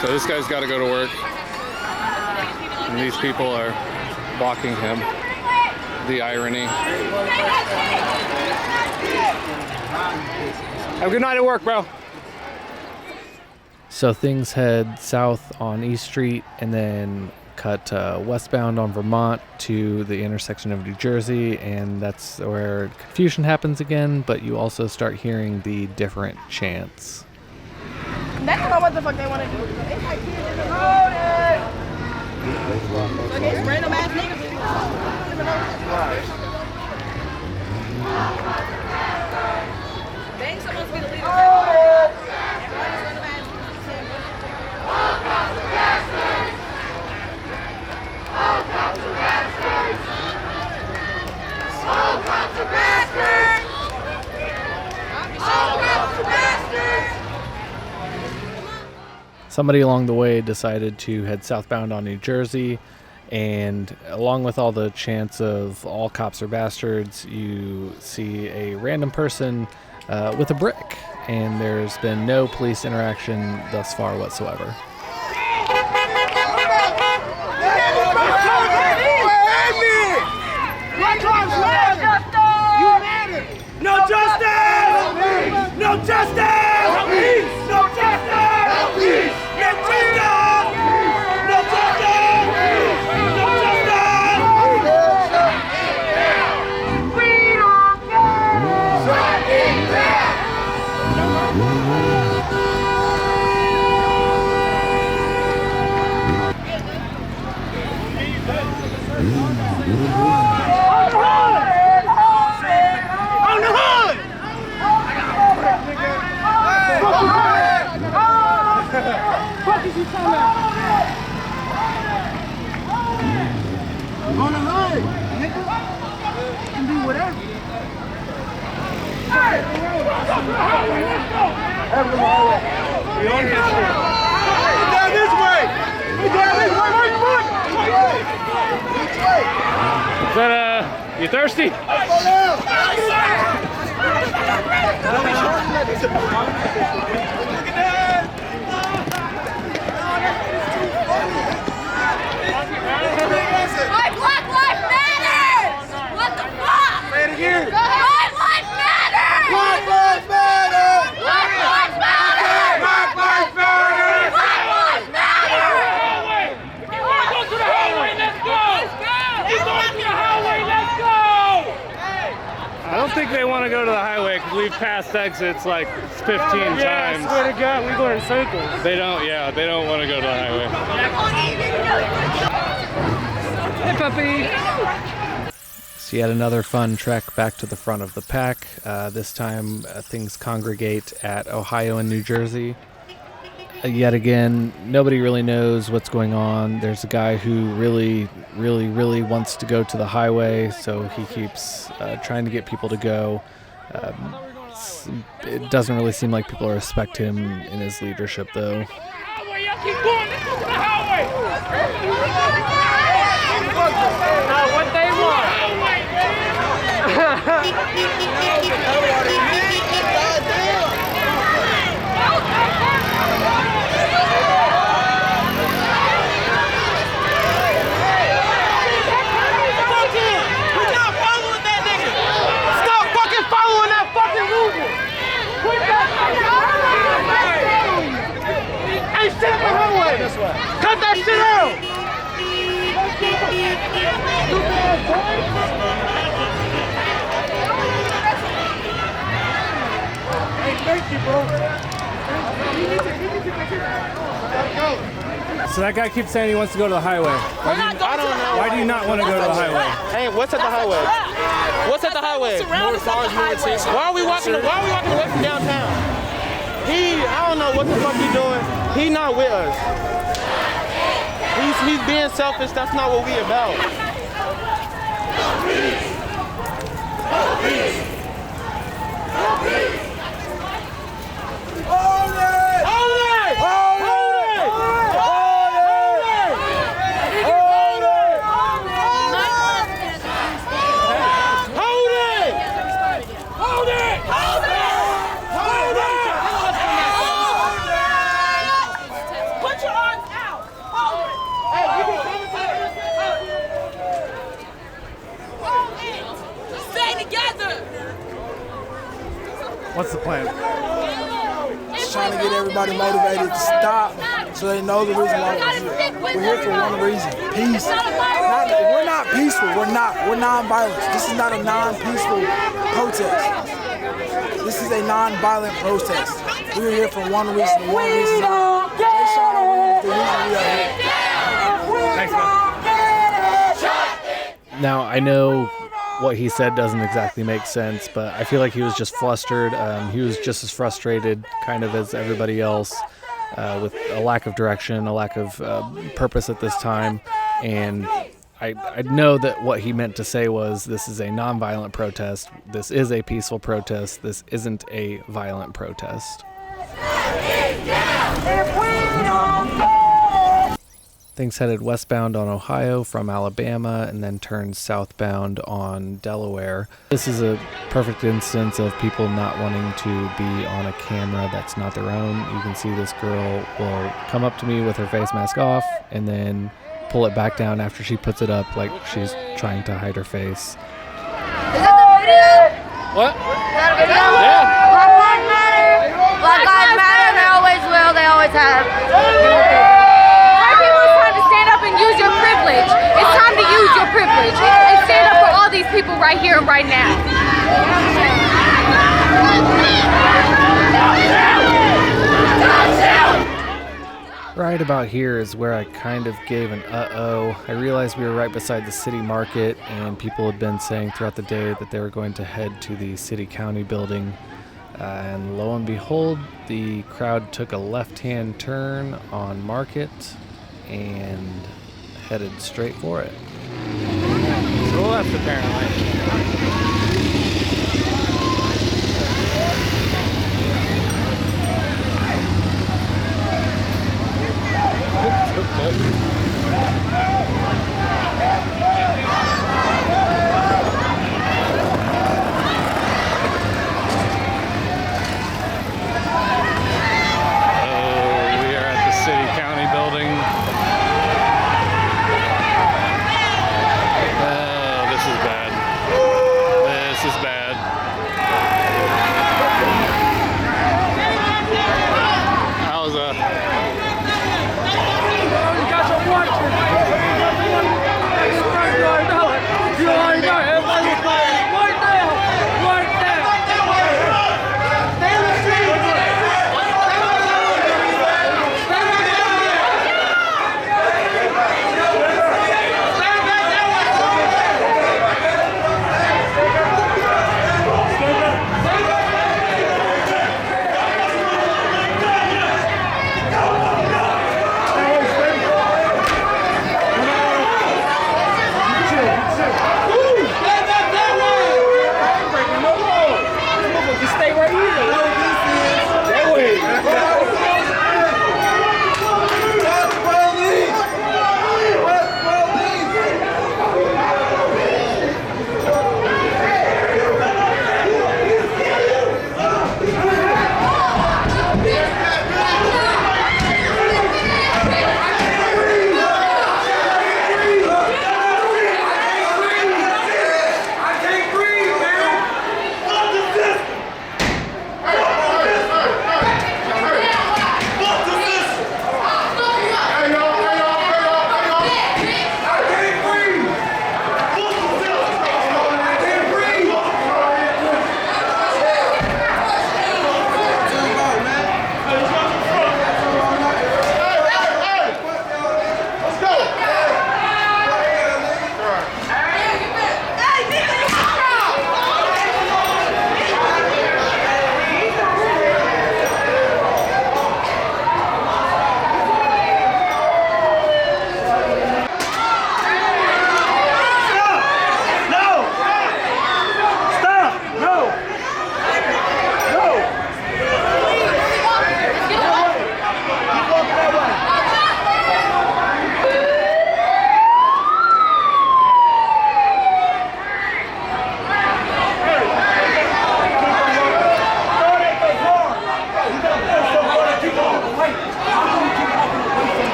So this guy's got to go to work, and these people are blocking him. The irony. Have a good night at work, bro. So things head south on East Street and then cut westbound on Vermont to the intersection of New Jersey, and that's where confusion happens again, but you also start hearing the different chants. They don't know what the fuck they want to do. They like kids in the road. Okay, it's random ass niggas. They ain't supposed to be the leaders. Somebody along the way decided to head southbound on New Jersey, and along with all the chants of all cops are bastards, you see a random person with a brick, and there's been no police interaction thus far whatsoever. Black Lives Matter! You thirsty? My Black Lives Matter! What the fuck? Say it again. My life matters! Black Lives Matter! Black Lives Matter! Black Lives Matter! Black Lives Matter! Go to the highway, let's go! He's going to the highway, let's go! I don't think they want to go to the highway because we've passed exits like 15 times. Yeah, I swear to God, we go in circles. They don't want to go to the highway. Hey, puppy! So yet another fun trek back to the front of the pack. This time things congregate at Ohio and New Jersey. Yet again, nobody really knows what's going on. There's a guy who really wants to go to the highway, so he keeps trying to get people to go. It doesn't really seem like people respect him in his leadership, though. Highway, y'all keep going, let's go to the highway! Now, what they want? Cut that shit out! Hey, thank you, bro. So that guy keeps saying he wants to go to the highway. I don't know. Why do you not want to go to the highway? Hey, what's at the highway? What's at the highway? Why are we walking away from downtown? I don't know what the fuck he's doing. He's not with us. He's being selfish. That's not what we about. What's the plan? Just trying to get everybody motivated to stop so they know the reason why we're here. We're here for one reason, peace. We're not peaceful, we're non-violent. This is not a non-peaceful protest. This is a non-violent protest. We're here for one reason, only. They shot our the reason we are here. Thanks, man. Now, I know what he said doesn't exactly make sense, but I feel like he was just flustered. He was just as frustrated kind of as everybody else with a lack of direction, a lack of purpose at this time. And I know that what he meant to say was, this is a nonviolent protest. This is a peaceful protest. This isn't a violent protest. Things headed westbound on Ohio from Alabama and then turned southbound on Delaware. This is a perfect instance of people not wanting to be on a camera that's not their own. You can see this girl will come up to me with her face mask off and then pull it back down after she puts it up like she's trying to hide her face. Is that the video? What? Is that a video? Yeah. Black Lives Matter. Black Lives Matter. They always will. They always have. White people, it's time to stand up and use your privilege. It's time to use your privilege and stand up for all these people right here and right now. Right about here is where I kind of gave an uh-oh. I realized we were right beside the city market, and people had been saying throughout the day that they were going to head to the city-county building. And lo and behold, the crowd took a left-hand turn on Market and headed straight for it. To the left, apparently.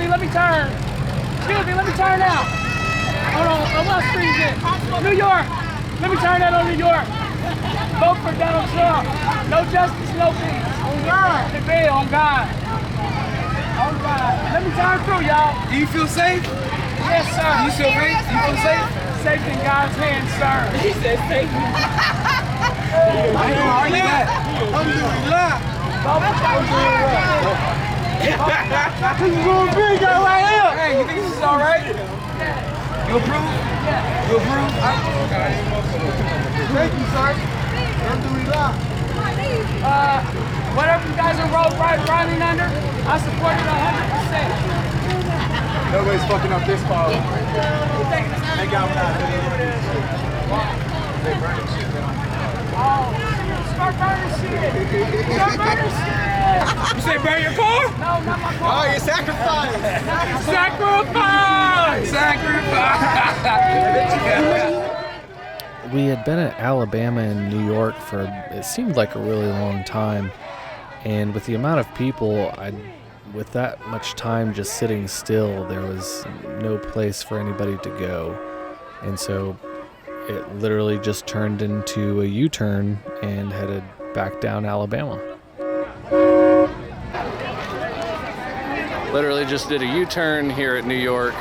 me, let me turn. Excuse me, let me turn now. Hold on, what street is it? New York. Let me turn that on New York. Vote for Donald Trump. No justice, no peace. On God. The bill, on God. On God. Let me turn through, y'all. Do you feel safe? Yes, sir. Do you feel safe? Do you feel safe? Safe in God's hands, sir. He said safe. How are you at? Alhamdulillah. This is going big out right here. Hey, you think this is all right? You approve? Yeah. You approve? Thank you, sir. Alhamdulillah. Whatever you guys are running under, I support it 100%. Nobody's fucking up this file. They got Start burning shit. Start burning shit. You say burn your car? No, not my car. Oh, you sacrifice. Sacrifice. Sacrifice. We had been at Alabama and New York for, it seemed like a really long time. And with the amount of people, with that much time just sitting still, there was no place for anybody to go. And so it literally just turned into a U-turn and headed back down Alabama. Literally just did a U-turn here at New York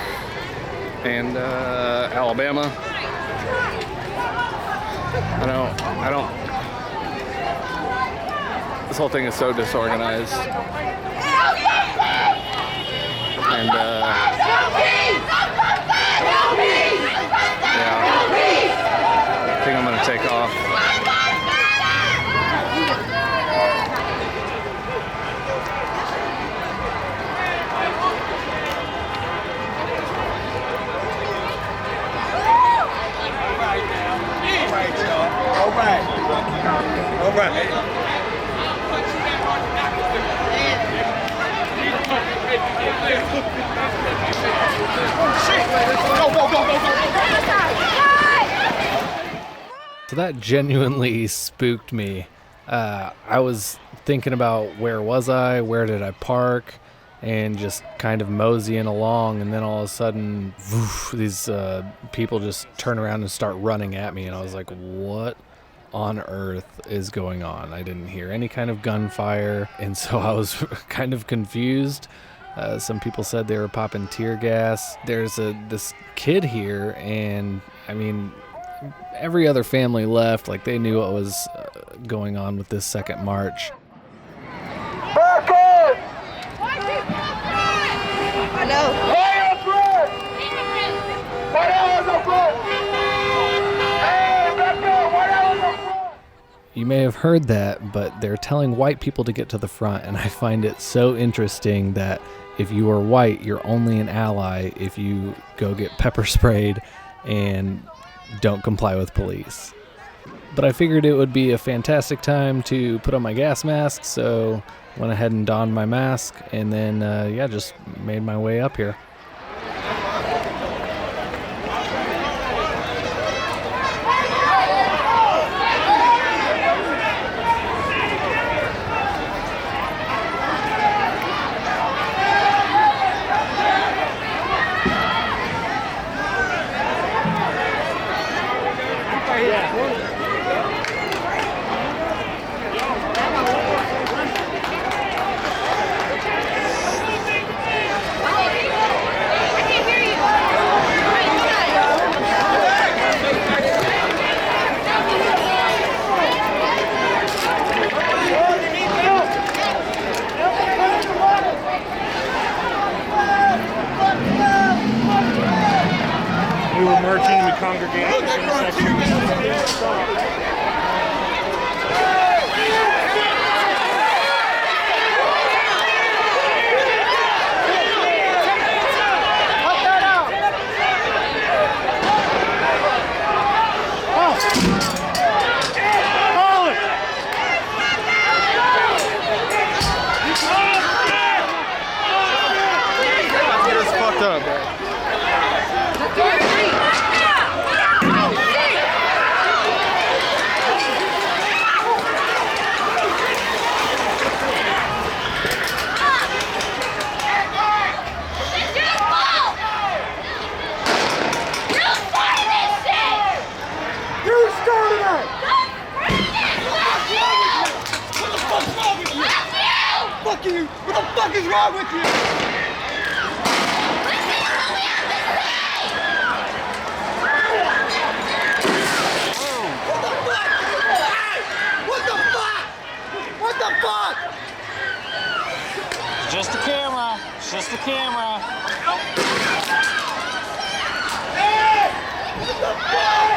and Alabama. I don't. This whole thing is so disorganized. And yeah, I think I'm gonna take off. All right. So that genuinely spooked me. I was thinking about where was I, where did I park, and just kind of moseying along, and then all of a sudden, woof, these people just turn around and start running at me, and I was like, what on earth is going on? I didn't hear any kind of gunfire, and so I was kind of confused. Some people said they were popping tear gas. There's this kid here, and I mean, every other family left, like they knew what was going on with this second march. Back up! I know. You may have heard that, but they're telling white people to get to the front, and I find it so interesting that if you are white, you're only an ally if you go get pepper sprayed and don't comply with police. But I figured it would be a fantastic time to put on my gas mask, so went ahead and donned my mask, and then just made my way up here. We were marching, we congregated in the It's fucked up, bro. fuck you? What the fuck is wrong with you? What the fuck? Just the camera. It's just the camera. Hey! What the fuck?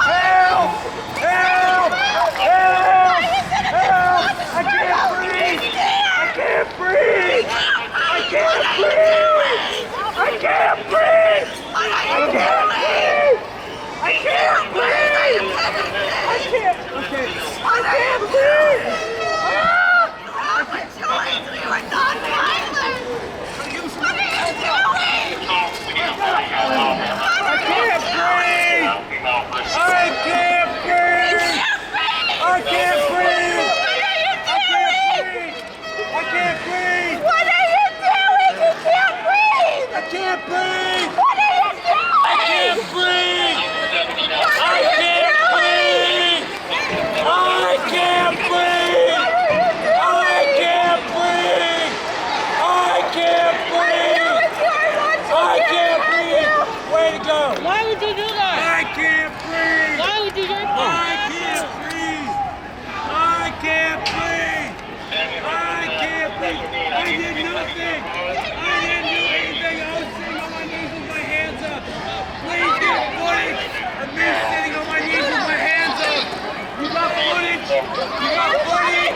Help! Help! Help! Help! I can't breathe! I can't breathe! I can't breathe! I can't breathe! I can't breathe! I can't breathe! I can't. Okay. I can't breathe! Why would you do that? I can't breathe! Why would you do that? I can't breathe! I can't breathe! I can't breathe! I did nothing! I didn't do anything! I was sitting on my knees with my hands up! Please get footage of me sitting on my knees with my hands up! You got footage? You got footage?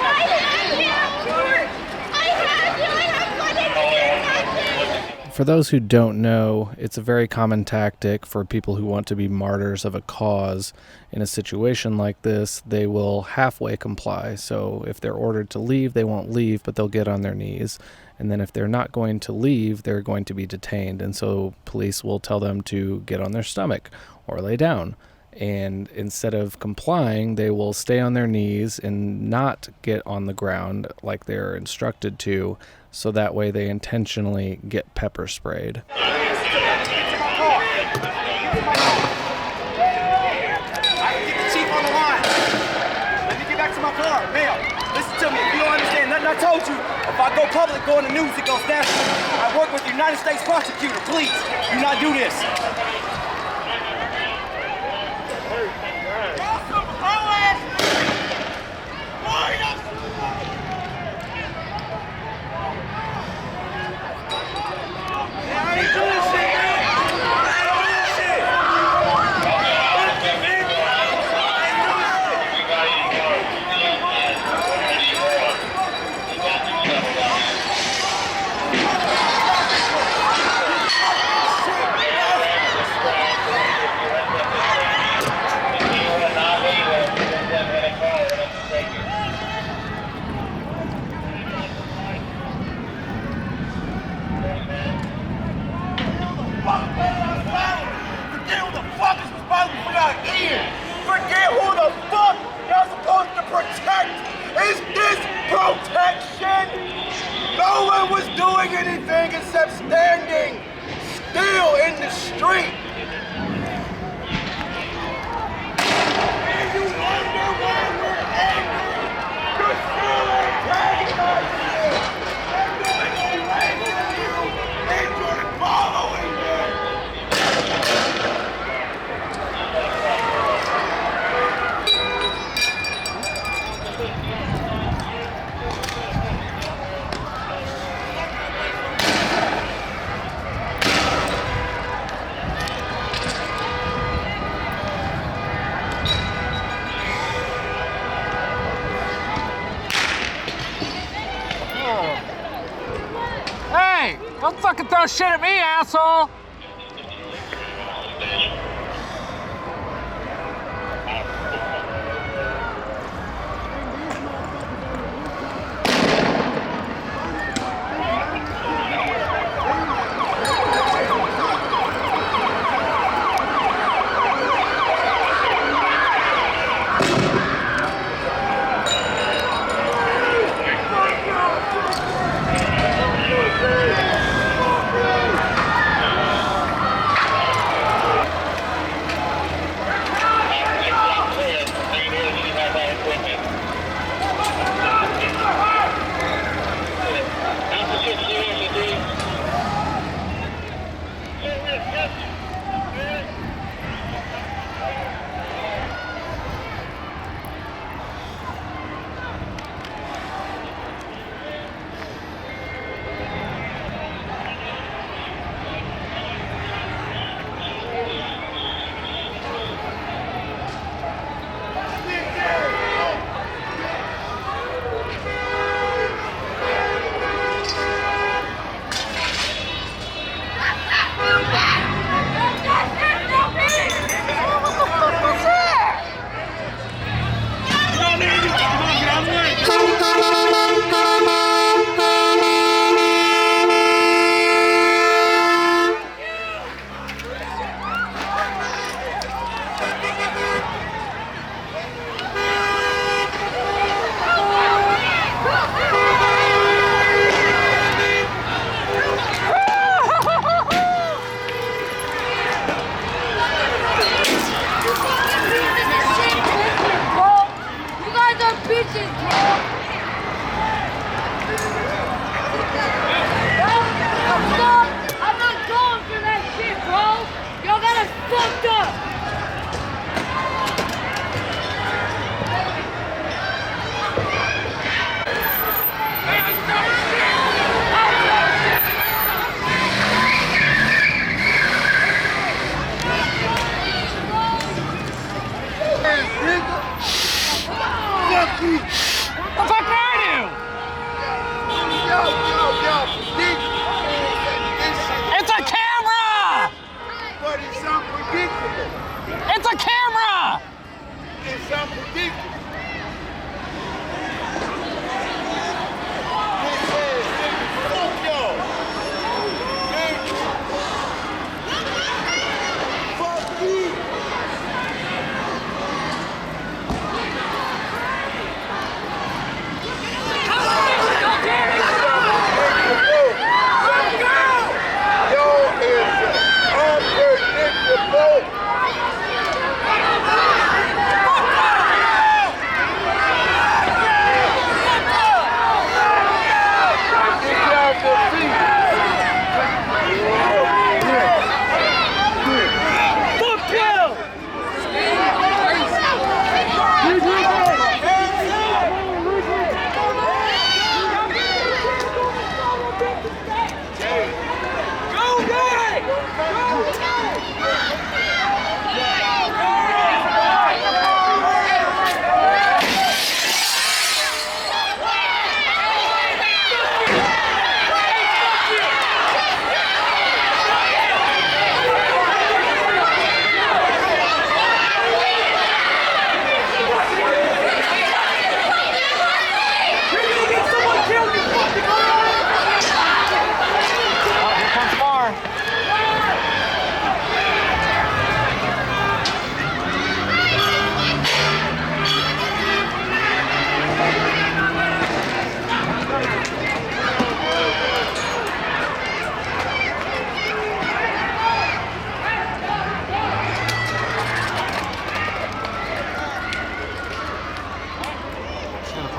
For those who don't know, it's a very common tactic for people who want to be martyrs of a cause. In a situation like this, they will halfway comply. So if they're ordered to leave, they won't leave, but they'll get on their knees. And then if they're not going to leave, they're going to be detained. And so police will tell them to get on their stomach or lay down. And instead of complying, they will stay on their knees and not get on the ground like they're instructed to, so that way they intentionally get pepper sprayed. I can get the chief on the line. Let me get back to my car. Ma'am, listen to me. If you don't understand nothing I told you, if I go public, go in the news, it goes national. I work with the United States prosecutor. Please, do not do this. Forget who the fuck you're supposed to protect! Is this protection? No one was doing anything except standing still in the street. And you wonder why we're angry? You're still antagonizing it! They're doing away with you, and you're following them! Hey, don't fucking throw shit at me, asshole!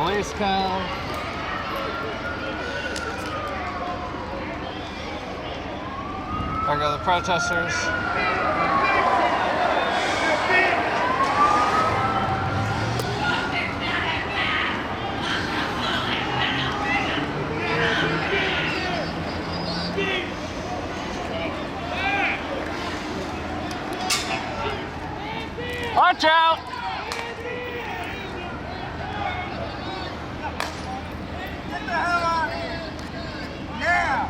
Police come. There go the protesters. Watch out! Get the hell out of here! Yeah!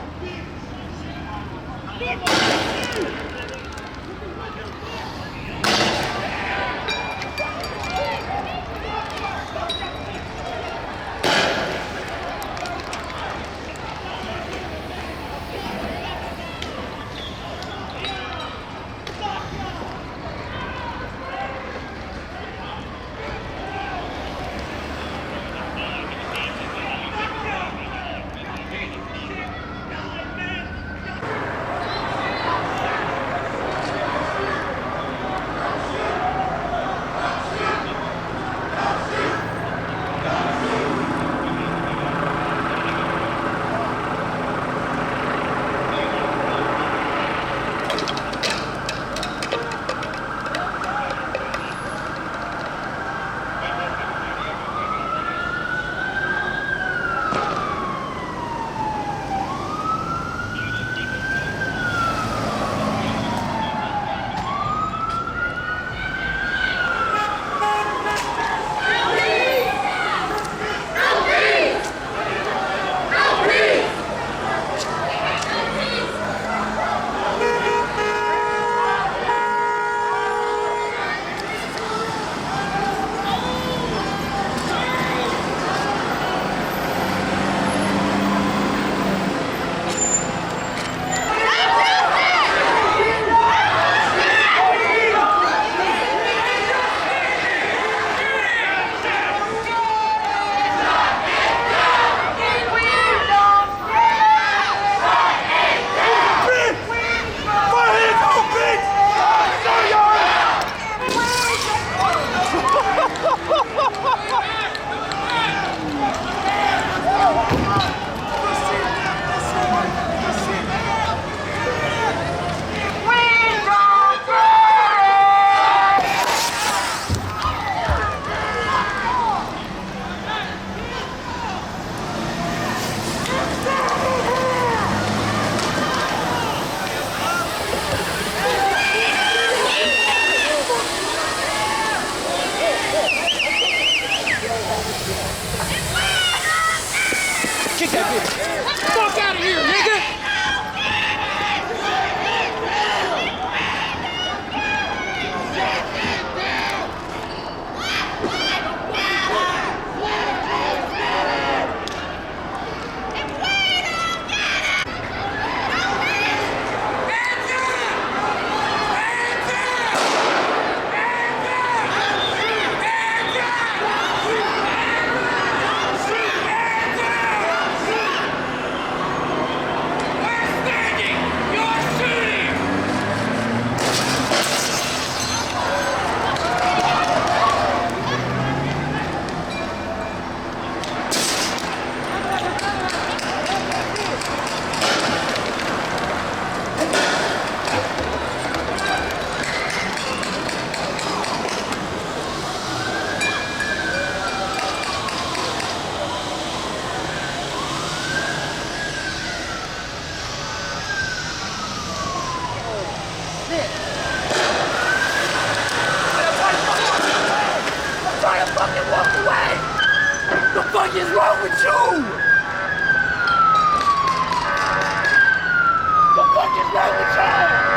fuck is wrong with you? The fuck is wrong with y'all?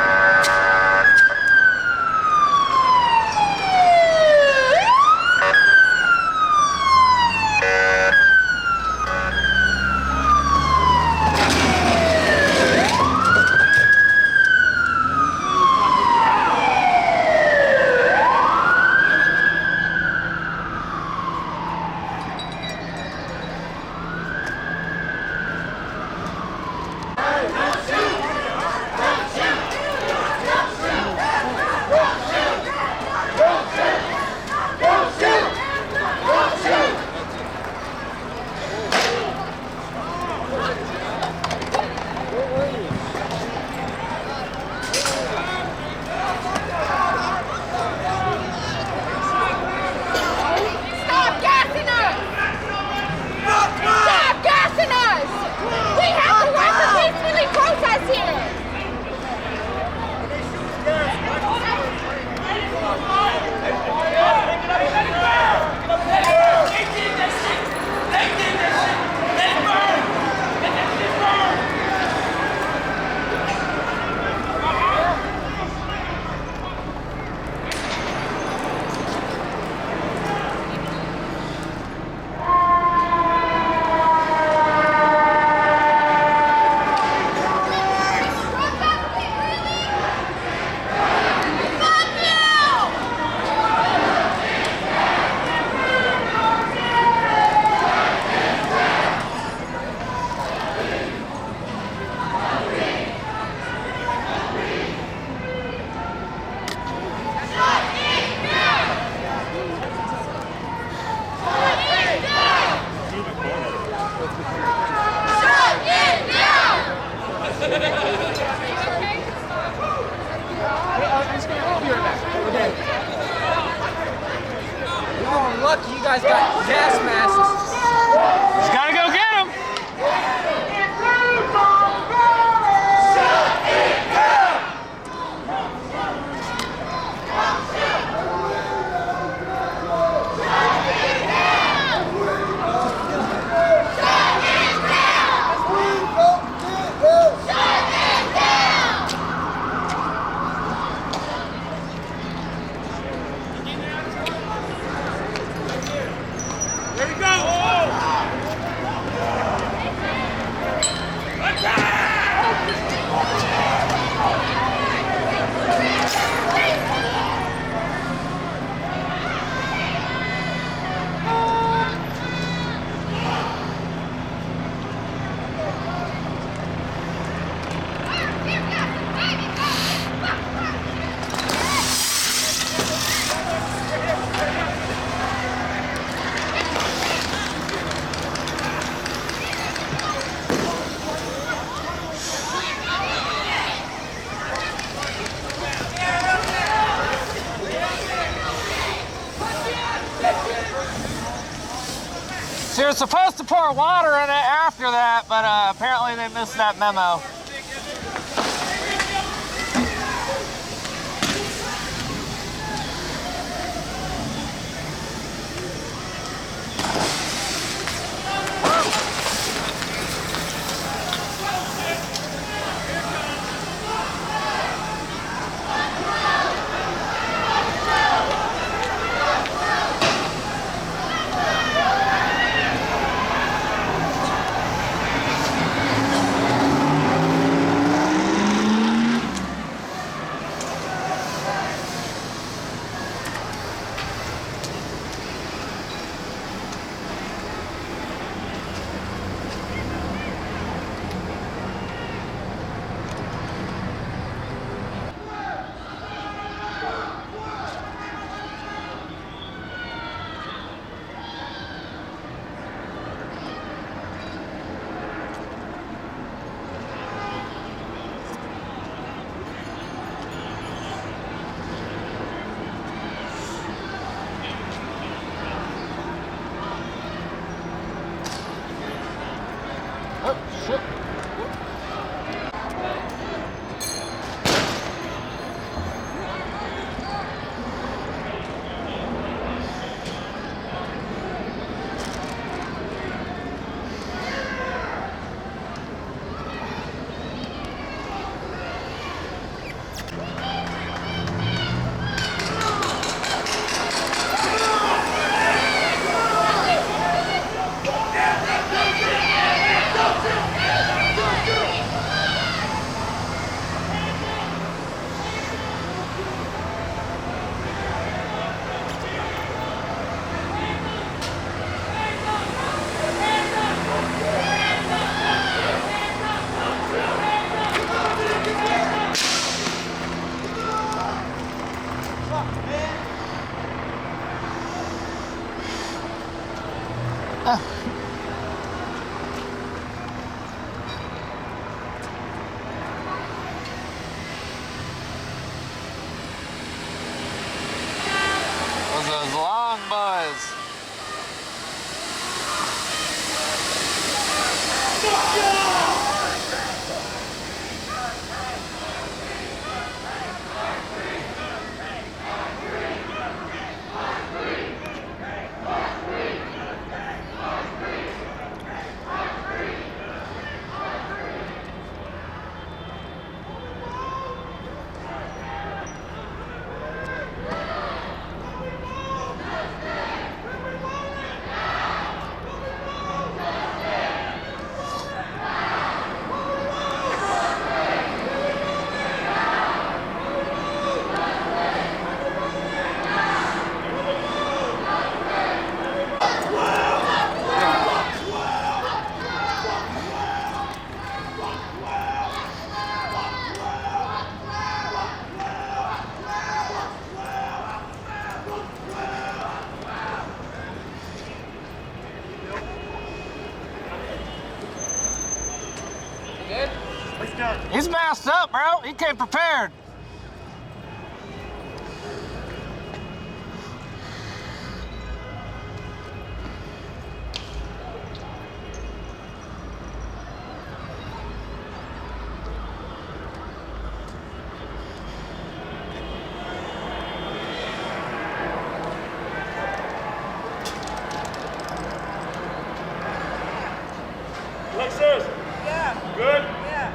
Lucky you guys got gas masks. Just gotta go get him. She was supposed to pour water in it after that, but apparently they missed that memo. Was a long buzz. He's masked up, bro. He came prepared. Alexis. Yeah. Good? Yeah.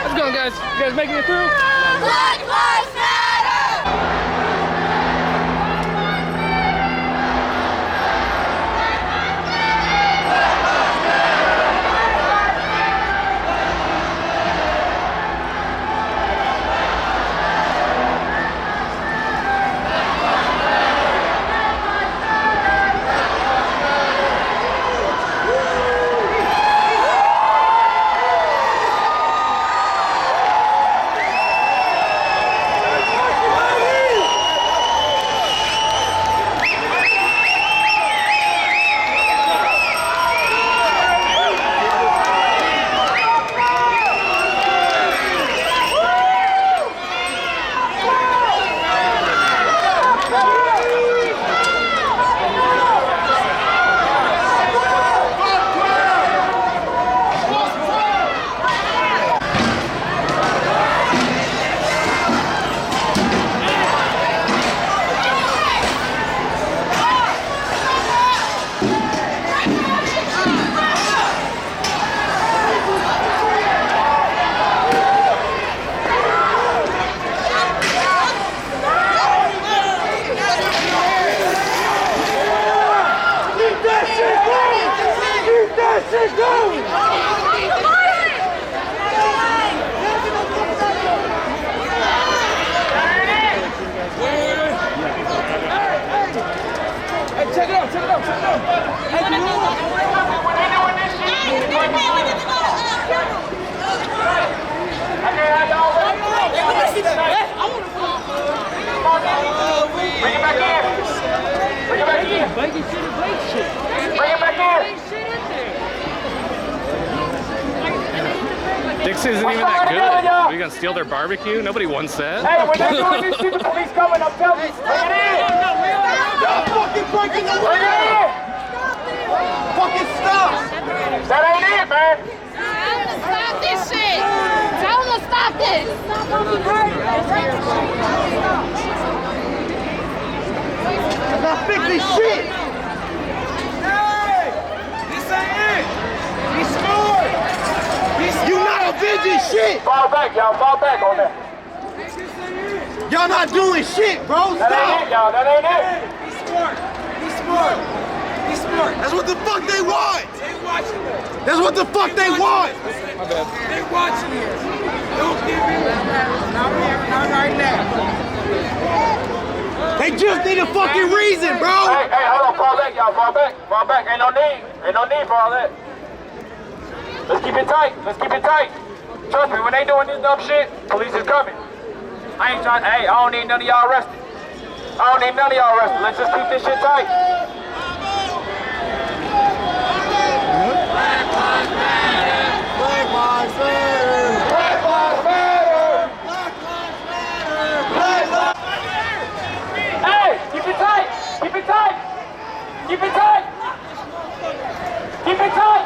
Let's go, guys. You guys making it through? Black Lives Matter! I want to Bring it back in. Bring it back in. Bring it back in. Dix isn't even that good. Are you gonna steal their barbecue? Nobody wants that. Hey, when they're doing this shit, the police coming. I'm telling you. Bring it in. Y'all fucking breaking the law. Bring it in. Fucking stop. That ain't it, man. Stop this shit. Tell them to stop this. Now fix this shit. Hey, this ain't it. He's scored. You not avenging shit. Fall back, y'all. Fall back on that. Y'all not doing shit, bro. That ain't it, y'all. That ain't it. He's smart. He's smart. He's smart. That's what the fuck they want. They watching us. That's what the fuck they want. My bad. They watching us. Don't give in. Not right now. They just need a fucking reason, bro. Hey, hold on. Fall back, y'all. Fall back. Fall back. Ain't no need. Ain't no need for all that. Let's keep it tight. Let's keep it tight. Trust me, when they doing this dumb shit, police is coming. I ain't trying. Hey, I don't need none of y'all arrested. I don't need none of y'all arrested. Let's just keep this shit tight. Black lives matter. Black lives matter. Black lives matter. Black lives matter. Black lives matter. Hey, keep it tight. Keep it tight. Keep it tight. Keep it tight.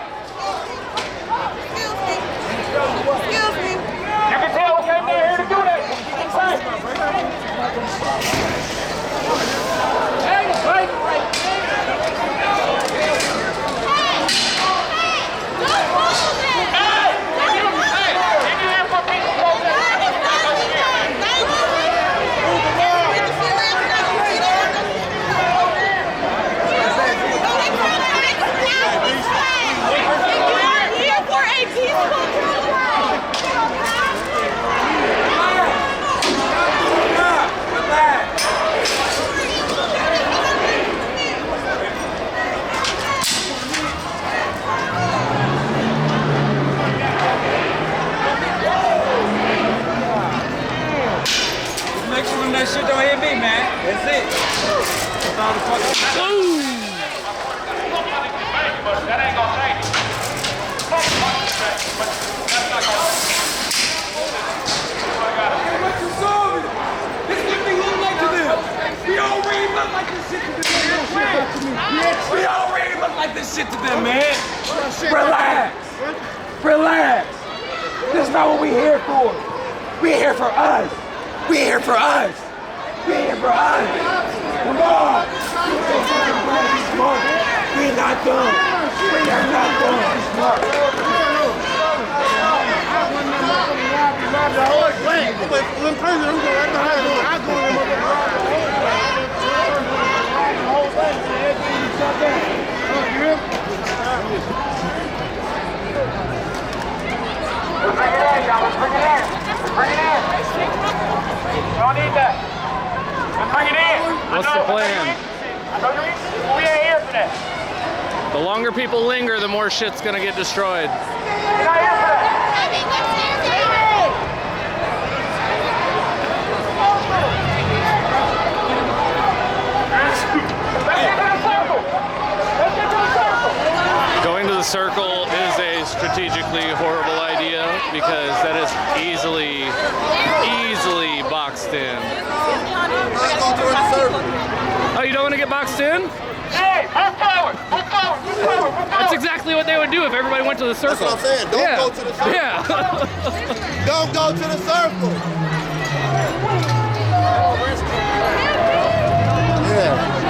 Excuse me. You can tell we came down here to do that. Keep it tight. Hey, wait. Make sure that shit don't hit me, man. That's it. That's all the fucking that ain't gonna change it. That's not gonna what you saw? This is what we look like to them. We already look like this shit to them. We already look like this shit to them, man. Relax. Relax. This is not what we here for. We here for us. We here for us. We here for us. Come on. We not dumb. We are not dumb. We smart. Let's bring it in, y'all. Let's bring it in. Let's bring it in. Don't need that. Let's bring it in. What's the plan? We ain't here for that. The longer people linger, the more shit's gonna get destroyed. We're not here for that. Going to the circle is a strategically horrible idea because that is easily boxed in. Oh, you don't want to get boxed in? Hey, move forward. Move forward. Move forward. Move That's forward. exactly what they would do if everybody went to the circle. That's what I'm saying. Don't go to the circle. Yeah. Don't go to the circle. Yeah.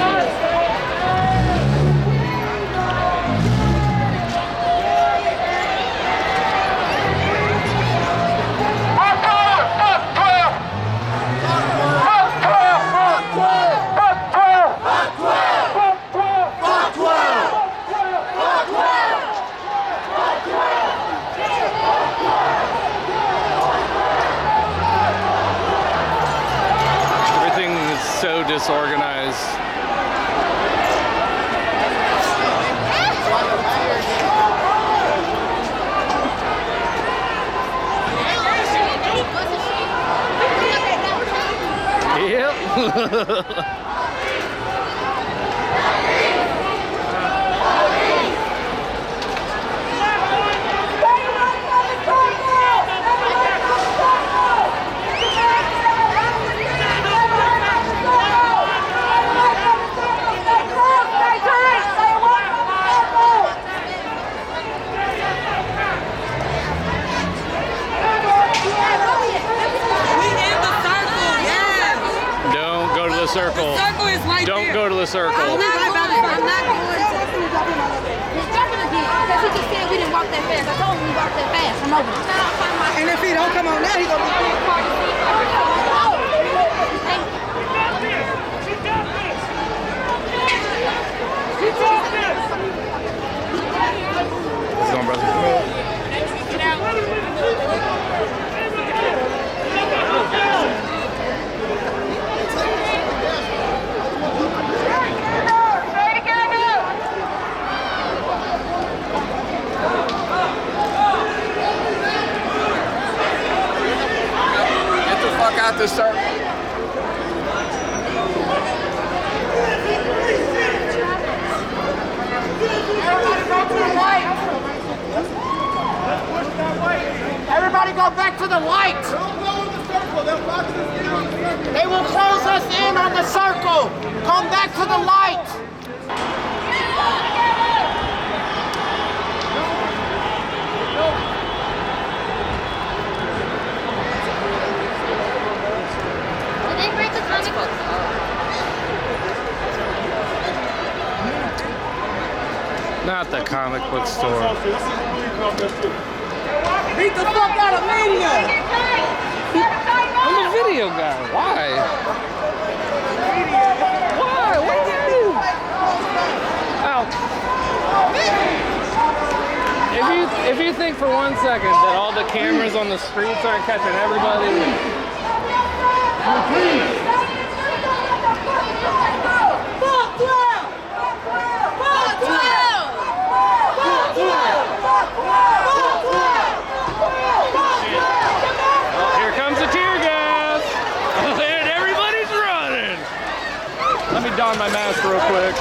So disorganized. Yep. Circle. The circle is right Don't there. go to the circle. I'm not going. I'm not going. He's jumping again because he just said we didn't walk that fast. I told him we walked that fast. I'm over. And if he don't come on now, he's gonna be. How's it going, brother? Get the fuck out this circle. Everybody go back to the light. Don't go in the circle. They'll box us in on the circle. They will close us in on the circle. Come back to the light. Did they break the comic book? Not the comic book store. Beat the fuck out of Mania. I'm a video guy. Why? Why? What did you do? Ow. If you think for 1 second that all the cameras on the streets aren't catching everybody. Here comes the tear gas. And everybody's running. Let me don my mask real quick.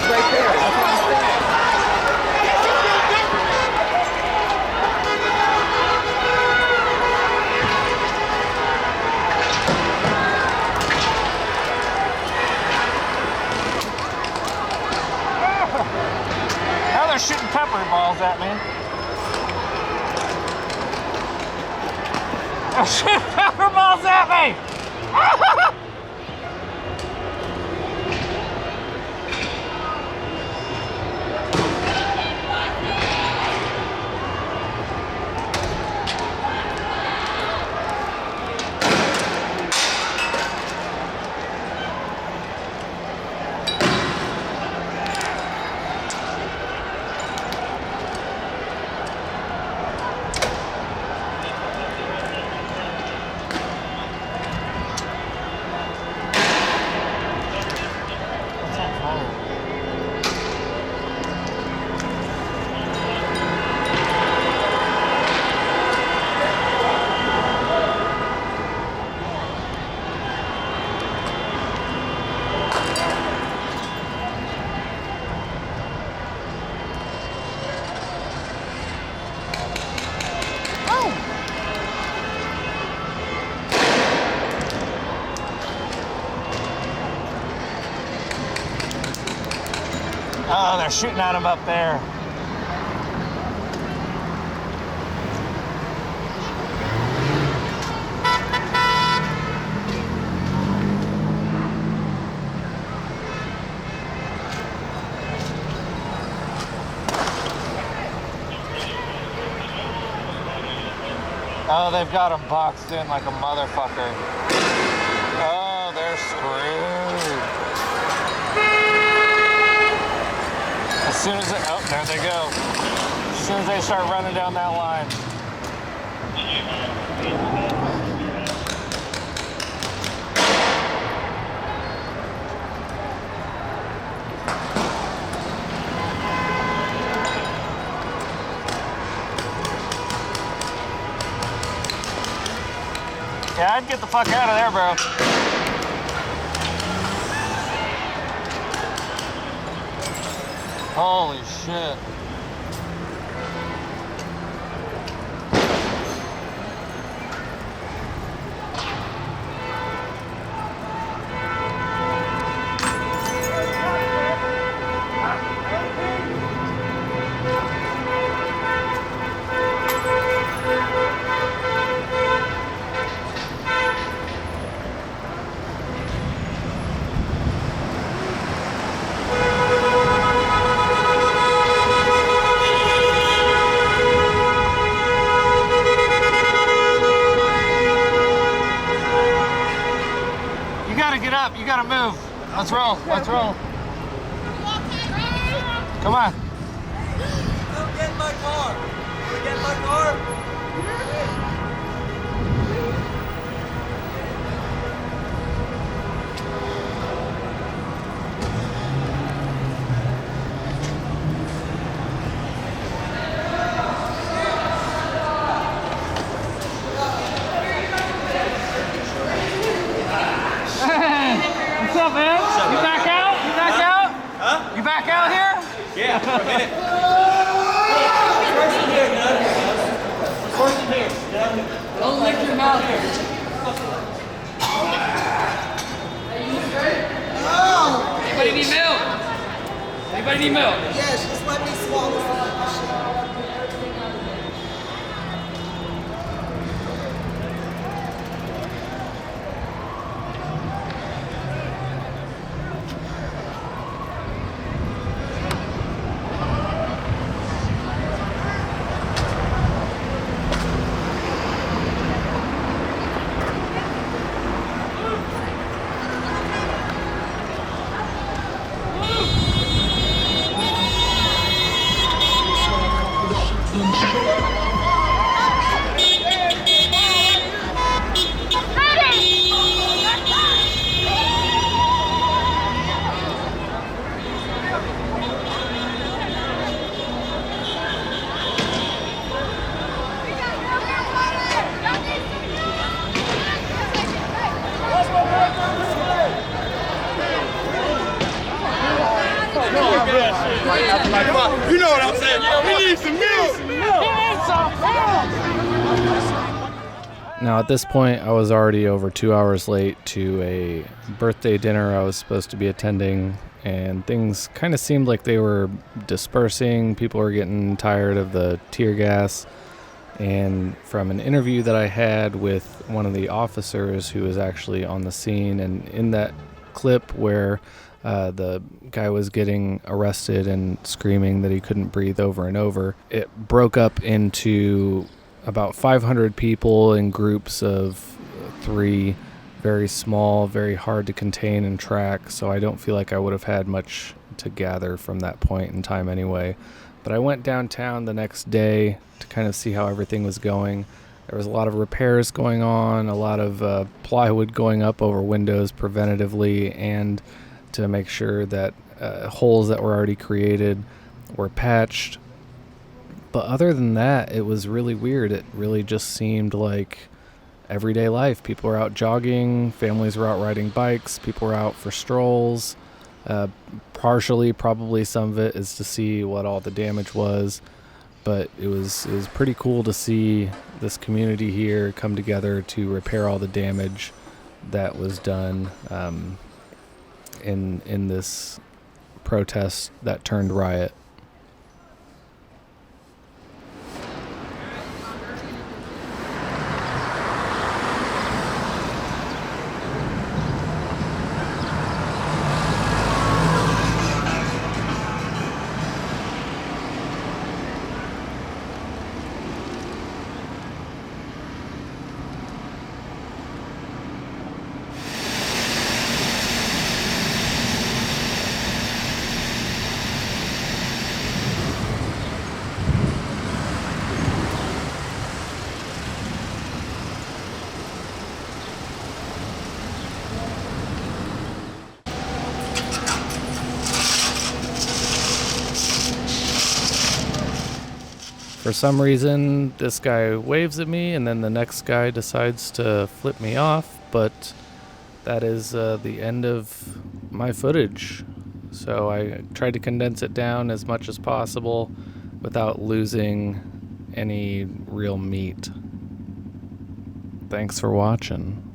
Right there. Now they're shooting pepper balls at me. They're shooting pepper balls at me! Oh, they're shooting at him up there. Oh, they've got him boxed in like a motherfucker. Oh, they're screwed. As soon as they, oh, there they go. As soon as they start running down that line. Yeah, I'd get the fuck out of there, bro. Holy shit. Get up, you gotta move. Let's roll, let's roll. Come on. Come get in my car. Get in my car. What's up, man? You back out? You back out? Huh? You back out here? Yeah, for a minute. First in here, Doug. First in here. Don't lick your mouth here. Anybody need milk? Anybody need milk? Yes, just let me swallow. You know what I'm saying? We need some milk. Now, at this point, I was already over 2 hours late to a birthday dinner I was supposed to be attending, and things kind of seemed like they were dispersing. People were getting tired of the tear gas. And from an interview that I had with one of the officers who was actually on the scene, and in that clip where the guy was getting arrested and screaming that he couldn't breathe over and over, it broke up into about 500 people in groups of 3, very small, very hard to contain and track, so I don't feel like I would have had much to gather from that point in time anyway. But I went downtown the next day to kind of see how everything was going. There was a lot of repairs going on, a lot of plywood going up over windows preventatively, and to make sure that holes that were already created were patched. But other than that, it was really weird. It really just seemed like everyday life. People were out jogging, families were out riding bikes, people were out for strolls. Partially, probably some of it is to see what all the damage was, but it was pretty cool to see this community here come together to repair all the damage that was done in this protest that turned riot. For some reason, this guy waves at me, and then the next guy decides to flip me off, but that is the end of my footage. So I tried to condense it down as much as possible without losing any real meat. Thanks for watching.